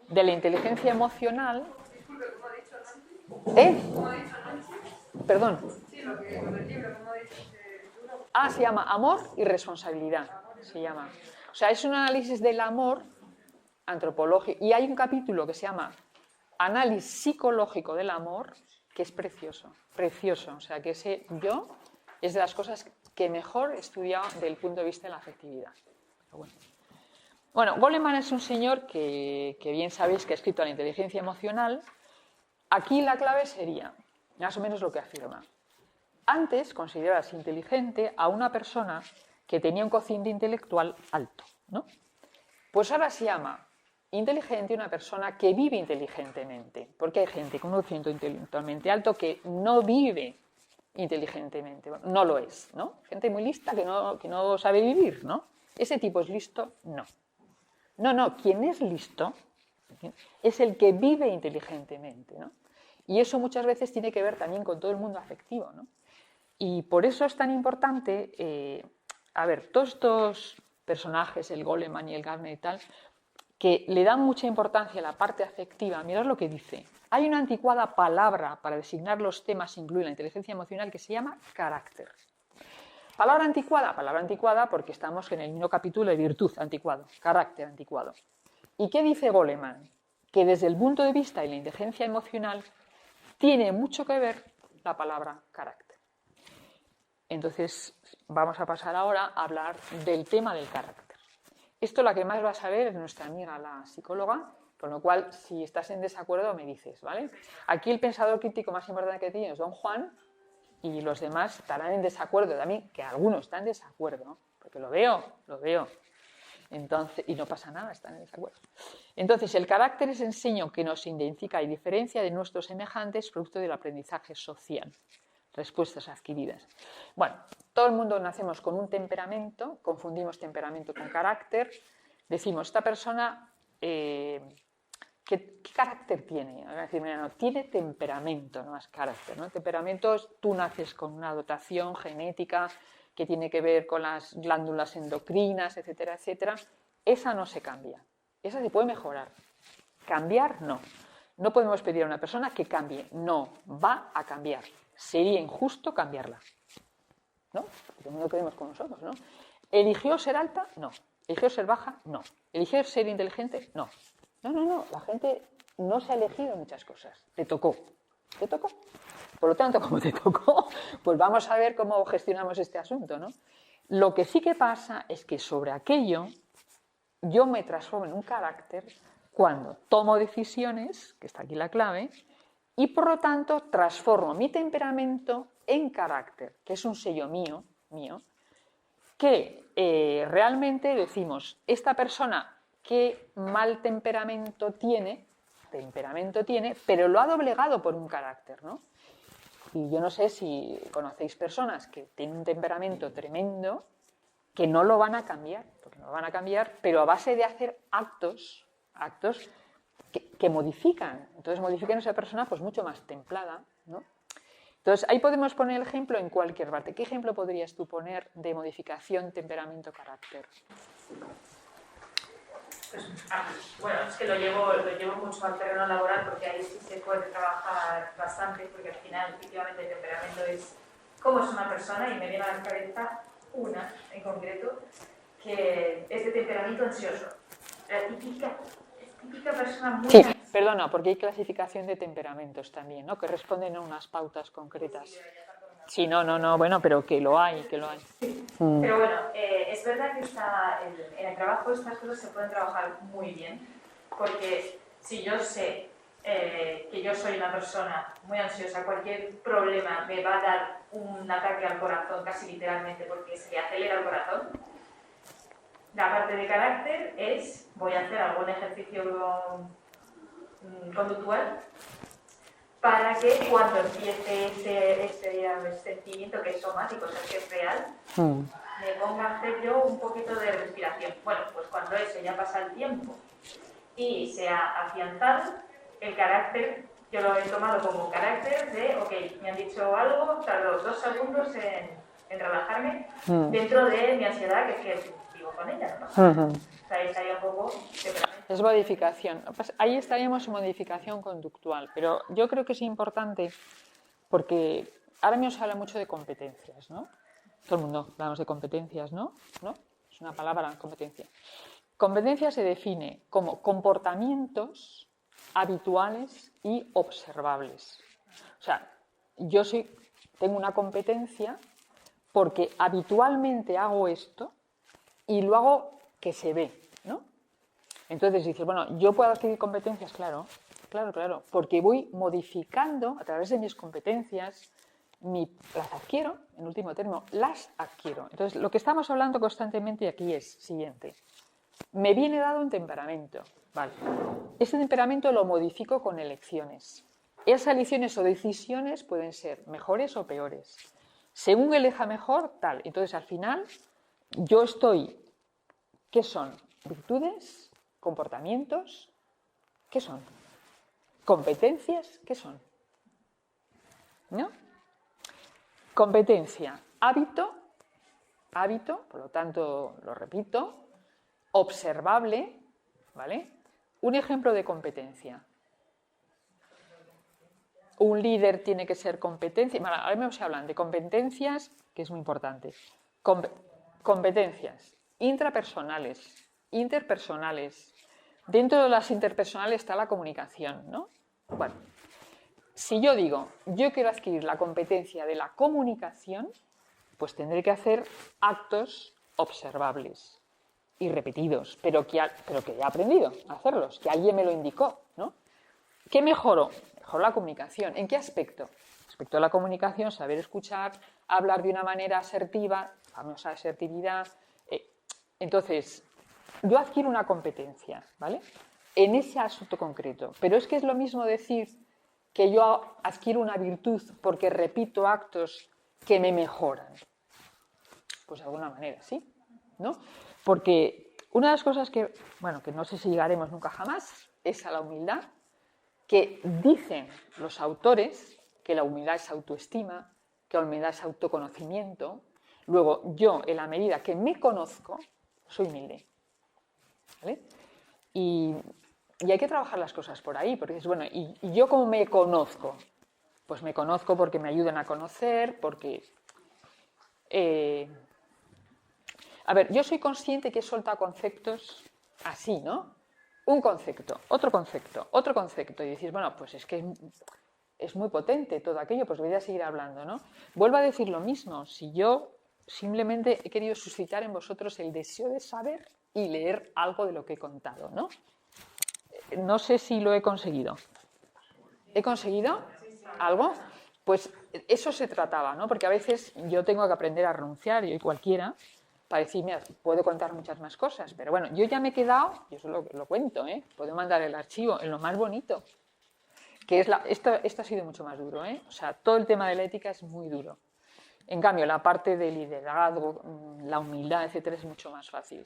de la inteligencia emocional. Perdón. Se llama Amor y Responsabilidad. Se llama. O sea, es un análisis del amor antropológico. Y hay un capítulo que se llama Análisis psicológico del amor, que es precioso. Precioso. O sea, que ese yo es de las cosas que mejor he estudiado desde el punto de vista de la afectividad. Pero bueno. Bueno, Goleman es un señor que bien sabéis que ha escrito la inteligencia emocional. Aquí la clave sería, más o menos lo que afirma. Antes considerabas inteligente a una persona que tenía un cociente intelectual alto, ¿no? Pues ahora se llama inteligente una persona que vive inteligentemente, porque hay gente con un cociente intelectualmente alto que no vive inteligentemente, no lo es, ¿no? Gente muy lista que no sabe vivir, ¿no? ¿Ese tipo es listo? No. No, quien es listo es el que vive inteligentemente, ¿no? Y eso muchas veces tiene que ver también con todo el mundo afectivo, ¿no? Y por eso es tan importante, todos estos personajes, el Goleman y el Gardner y tal, que le dan mucha importancia a la parte afectiva. Mirad lo que dice. Hay una anticuada palabra para designar los temas incluida la inteligencia emocional que se llama carácter. Palabra anticuada porque estamos en el mismo capítulo de virtud, anticuado, carácter anticuado. ¿Y qué dice Goleman? Que desde el punto de vista de la inteligencia emocional tiene mucho que ver la palabra carácter. Entonces vamos a pasar ahora a hablar del tema del carácter. Esto la que más va a saber es nuestra amiga la psicóloga, con lo cual si estás en desacuerdo me dices, ¿vale? Aquí el pensador crítico más importante que tiene es Don Juan, y los demás estarán en desacuerdo también, que algunos están en desacuerdo, ¿no? Porque lo veo. Entonces, y no pasa nada, están en desacuerdo. Entonces, el carácter es el enseño que nos identifica y diferencia de nuestros semejantes producto del aprendizaje social, respuestas adquiridas. Bueno, todo el mundo nacemos con un temperamento, confundimos temperamento con carácter, decimos, esta persona... ¿Qué carácter tiene? Van a decir, mira, no, tiene temperamento, no es carácter, ¿no? Temperamento es, tú naces con una dotación genética que tiene que ver con las glándulas endocrinas, etcétera, etcétera. Esa no se cambia, esa se puede mejorar. Cambiar, no. No podemos pedir a una persona que cambie, no va a cambiar. Sería injusto cambiarla, ¿no? Porque no lo queremos con nosotros, ¿no? ¿Eligió ser alta? No. ¿Eligió ser baja? No. ¿Eligió ser inteligente? No. No, la gente no se ha elegido muchas cosas. Te tocó. Por lo tanto, como te tocó, pues vamos a ver cómo gestionamos este asunto, ¿no? Lo que sí que pasa es que sobre aquello yo me transformo en un carácter cuando tomo decisiones, que está aquí la clave, y por lo tanto transformo mi temperamento en carácter, que es un sello mío, que realmente decimos, esta persona qué mal temperamento tiene, pero lo ha doblegado por un carácter, ¿no? Y yo no sé si conocéis personas que tienen un temperamento tremendo que no lo van a cambiar, pero a base de hacer actos que modifican. Entonces modifican a esa persona pues mucho más templada, ¿no? Entonces ahí podemos poner el ejemplo en cualquier parte. ¿Qué ejemplo podrías tú poner de modificación, temperamento, carácter? Bueno, es que lo llevo mucho al terreno laboral porque ahí sí se puede trabajar bastante, porque al final, efectivamente, el temperamento es cómo es una persona, y me viene a la cabeza una en concreto, que es de temperamento ansioso. La típica persona muy... Sí, perdona, porque hay clasificación de temperamentos también, ¿no? Que responden a unas pautas concretas. Sí, no, bueno, pero que lo hay. Sí. Pero bueno, es verdad que en el trabajo estas cosas se pueden trabajar muy bien, porque si yo sé que yo soy una persona muy ansiosa, cualquier problema me va a dar un ataque al corazón, casi literalmente, porque se le acelera el corazón. La parte de carácter es, voy a hacer algún ejercicio conductual, para que cuando empiece ese sentimiento que es somático, o sea, que es real, me ponga a hacer yo un poquito de respiración. Bueno, pues cuando eso ya pasa el tiempo y se ha afianzado, el carácter, yo lo he tomado como carácter de, ok, me han dicho algo, tardo 2 segundos en relajarme dentro de mi ansiedad, que es que vivo con ella, ¿no? O sea, ahí estaría un poco... Es modificación. Ahí estaríamos en modificación conductual, pero yo creo que es importante porque ahora mismo se habla mucho de competencias, ¿no? Todo el mundo hablamos de competencias, ¿no? Es una palabra, competencia. Competencia se define como comportamientos habituales y observables. O sea, yo tengo una competencia porque habitualmente hago esto y lo hago que se ve, ¿no? Entonces dices, bueno, yo puedo adquirir competencias, claro, porque voy modificando a través de mis competencias, las adquiero, en último término, las adquiero. Entonces, lo que estamos hablando constantemente aquí es siguiente. Me viene dado un temperamento, ¿vale? Ese temperamento lo modifico con elecciones. Esas elecciones o decisiones pueden ser mejores o peores. Según elija mejor, tal. Entonces, al final, yo estoy... ¿Qué son? ¿Virtudes? ¿Comportamientos? ¿Qué son? ¿Competencias? ¿Qué son? ¿No? Competencia. Hábito, por lo tanto, lo repito, observable, ¿vale? Un ejemplo de competencia. Un líder tiene que ser competencia. Bueno, ahora mismo se hablan de competencias, que es muy importante. Competencias intrapersonales, interpersonales. Dentro de las interpersonales está la comunicación, ¿no? Bueno, si yo digo, yo quiero adquirir la competencia de la comunicación, pues tendré que hacer actos observables y repetidos, pero que he aprendido a hacerlos, que alguien me lo indicó, ¿no? ¿Qué mejoro? Mejoro la comunicación. ¿En qué aspecto? Respecto a la comunicación, saber escuchar, hablar de una manera asertiva, famosa asertividad. Entonces, yo adquiero una competencia, ¿vale? En ese asunto concreto. Pero es que es lo mismo decir que yo adquiero una virtud porque repito actos que me mejoran. Pues de alguna manera, sí, ¿no? Porque una de las cosas que no sé si llegaremos nunca jamás, es a la humildad, que dicen los autores que la humildad es autoestima, que la humildad es autoconocimiento. Luego, yo, en la medida que me conozco, soy humilde, ¿vale? Y hay que trabajar las cosas por ahí, porque es bueno, ¿y yo cómo me conozco? Pues me conozco porque me ayudan a conocer, porque... A ver, yo soy consciente que he soltado conceptos así, ¿no? Un concepto, otro concepto, otro concepto. Y decís, bueno, pues es que es muy potente todo aquello, pues voy a seguir hablando, ¿no? Vuelvo a decir lo mismo. Si yo simplemente he querido suscitar en vosotros el deseo de saber y leer algo de lo que he contado, ¿no? No sé si lo he conseguido. ¿He conseguido algo? Pues eso se trataba, ¿no? Porque a veces yo tengo que aprender a renunciar, yo y cualquiera, para decir, mira, puedo contar muchas más cosas, pero bueno, yo ya me he quedado, y eso lo cuento, puedo mandar el archivo en lo más bonito, que es esto ha sido mucho más duro, o sea, todo el tema de la ética es muy duro. En cambio, la parte de liderazgo, la humildad, etcétera, es mucho más fácil.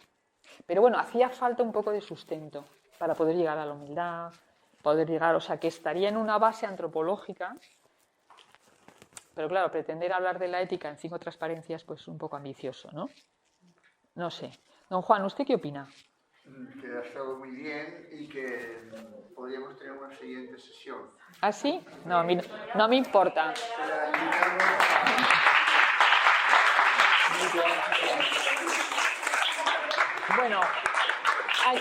Pero bueno, hacía falta un poco de sustento para poder llegar a la humildad, poder llegar, o sea, que estaría en una base antropológica, pero claro, pretender hablar de la ética en 5 transparencias, pues un poco ambicioso, ¿no? No sé. Don Juan, ¿usted qué opina? Que ha estado muy bien y que podríamos tener una siguiente sesión. ¿Ah, sí? No, no me importa. Bueno, a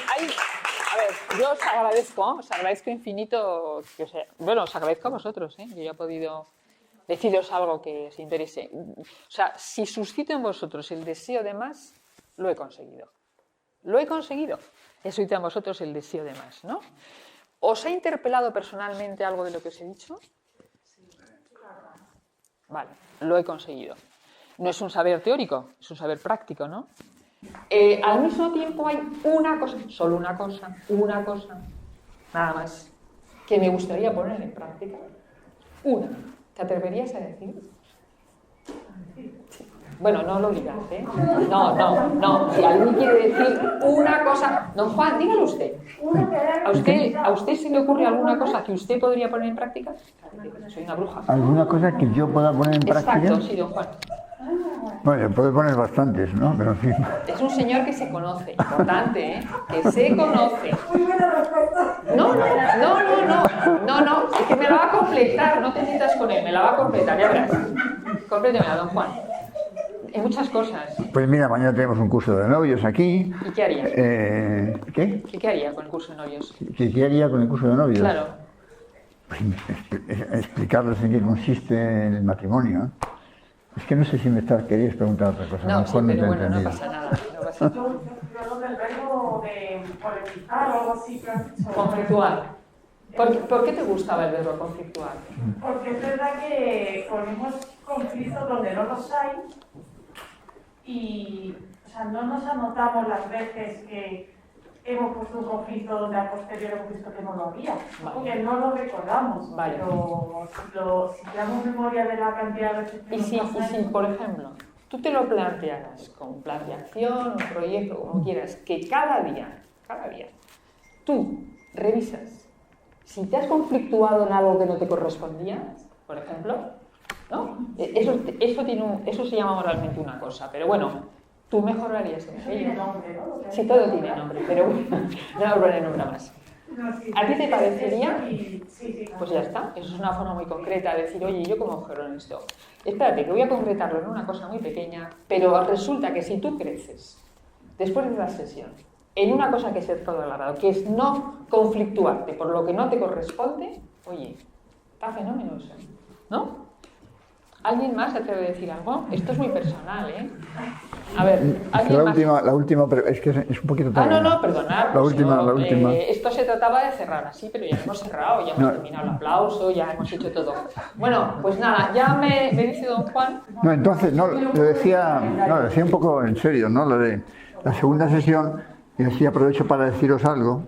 ver, yo os agradezco infinito, os agradezco a vosotros, yo ya he podido deciros algo que os interese. O sea, si suscito en vosotros el deseo de más, lo he conseguido. Lo he conseguido. He suscitado en vosotros el deseo de más, ¿no? ¿Os ha interpelado personalmente algo de lo que os he dicho? Vale, lo he conseguido. No es un saber teórico, es un saber práctico, ¿no? Al mismo tiempo hay una cosa, solo una cosa, nada más, que me gustaría poner en práctica. Una. ¿Te atreverías a decir? Sí. Bueno, no lo obligas, ¿eh? No. Si alguien quiere decir una cosa... Don Juan, dígalo usted. ¿A usted se le ocurre alguna cosa que usted podría poner en práctica? Soy una bruja. ¿Alguna cosa que yo pueda poner en práctica? Exacto, sí, don Juan. Bueno, puede poner bastantes, ¿no? Pero en fin. Es un señor que se conoce, importante, ¿eh? Que se conoce. No, es que me la va a completar, no te metas con él, me la va a completar, ya verás. Complétemela, don Juan. Hay muchas cosas. Pues mira, mañana tenemos un curso de novios aquí. ¿Y qué haría? ¿Qué? ¿Qué haría con el curso de novios? ¿Qué haría con el curso de novios? Claro. Pues explicarles en qué consiste el matrimonio. Es que no sé si querías preguntar otra cosa. No, mejor sí, te he pero bueno, no entendido. pasa nada. No pasa nada. Yo del verbo de polemizar o algo así que has dicho. Conflictuar. ¿Por qué te gustaba el verbo conflictuar? Porque es verdad que ponemos conflictos donde no los hay y, o sea, no nos anotamos las veces que hemos puesto un conflicto donde a posteriori hemos visto que no lo había, porque no lo recordamos, Vale. pero si damos memoria de la cantidad de veces que Y si, nos pasa eso, por ejemplo, tú te lo plantearas con un plan de acción, un proyecto, como quieras, que cada día, tú revisas si te has conflictuado en algo que no te correspondía, por ejemplo, ¿no? Eso se llama moralmente una cosa, pero bueno, tú mejorarías en eso tiene ello. nombre, ¿no? Sí, todo tiene nombre, pero bueno, no lo ponen nombre más. No, sí, ¿A ti te parecería? Sí, Pues ya está, eso es una forma muy concreta de decir, oye, ¿yo cómo mejoro en esto? Espérate, que voy a concretarlo en una cosa muy pequeña, pero resulta que si tú creces, después de la sesión, en una cosa que es el todo alargado, que es no conflictuarte por lo que no te corresponde, oye, está fenómeno eso, ¿no? ¿Alguien más se atreve a decir algo? Esto es muy personal, ¿eh? A ver, ¿alguien más? La última, pero es que es un poquito tarde. No, perdonad. La última. Esto se trataba de cerrar así, pero ya hemos cerrado, ya hemos terminado el aplauso, ya hemos hecho todo. Bueno, pues nada, ya me dice don Juan. No, entonces, lo decía un poco en serio, ¿no? Lo de la segunda sesión, y así aprovecho para deciros algo,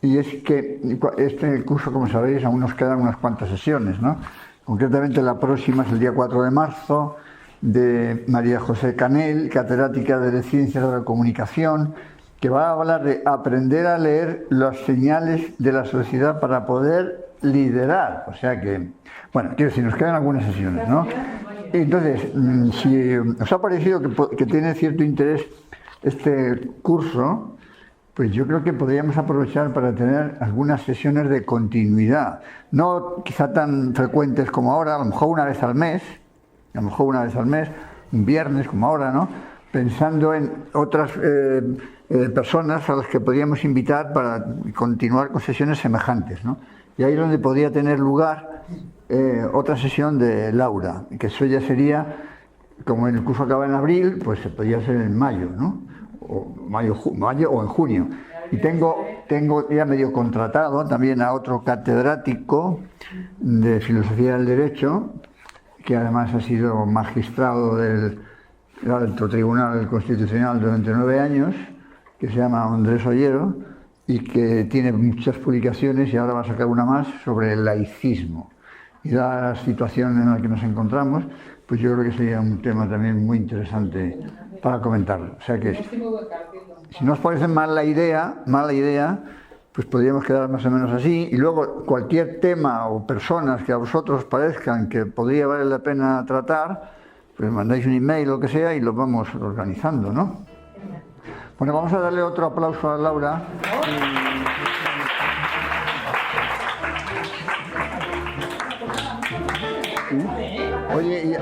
y es que este curso, como sabéis, aún nos quedan unas cuantas sesiones, ¿no? Concretamente la próxima es el día 4 de marzo, de María José Canel, catedrática de Ciencias de la Comunicación, que va a hablar de aprender a leer las señales de la sociedad para poder liderar. O sea que, bueno, quiero decir, nos quedan algunas sesiones, ¿no? Entonces, si os ha parecido que tiene cierto interés este curso, pues yo creo que podríamos aprovechar para tener algunas sesiones de continuidad, no quizá tan frecuentes como ahora, a lo mejor una vez al mes, un viernes como ahora, ¿no? Pensando en otras personas a las que podríamos invitar para continuar con sesiones semejantes, ¿no? Y ahí es donde podría tener lugar otra sesión de Laura, que eso ya sería, como el curso acaba en abril, pues podría ser en mayo, ¿no? O mayo o en junio. Y tengo ya medio contratado también a otro catedrático de Filosofía del Derecho, que además ha sido magistrado del Alto Tribunal Constitucional durante 9 años, que se llama Andrés Ollero, y que tiene muchas publicaciones y ahora va a sacar una más sobre el laicismo. Y dada la situación en la que nos encontramos, pues yo creo que sería un tema también muy interesante para comentarlo. O sea que, si no os parece mala idea, pues podríamos quedar más o menos así. Y luego cualquier tema o personas que a vosotros parezcan que podría valer la pena tratar, pues mandáis un email o lo que sea y lo vamos organizando, ¿no? Bueno, vamos a darle otro aplauso a Laura. Oye,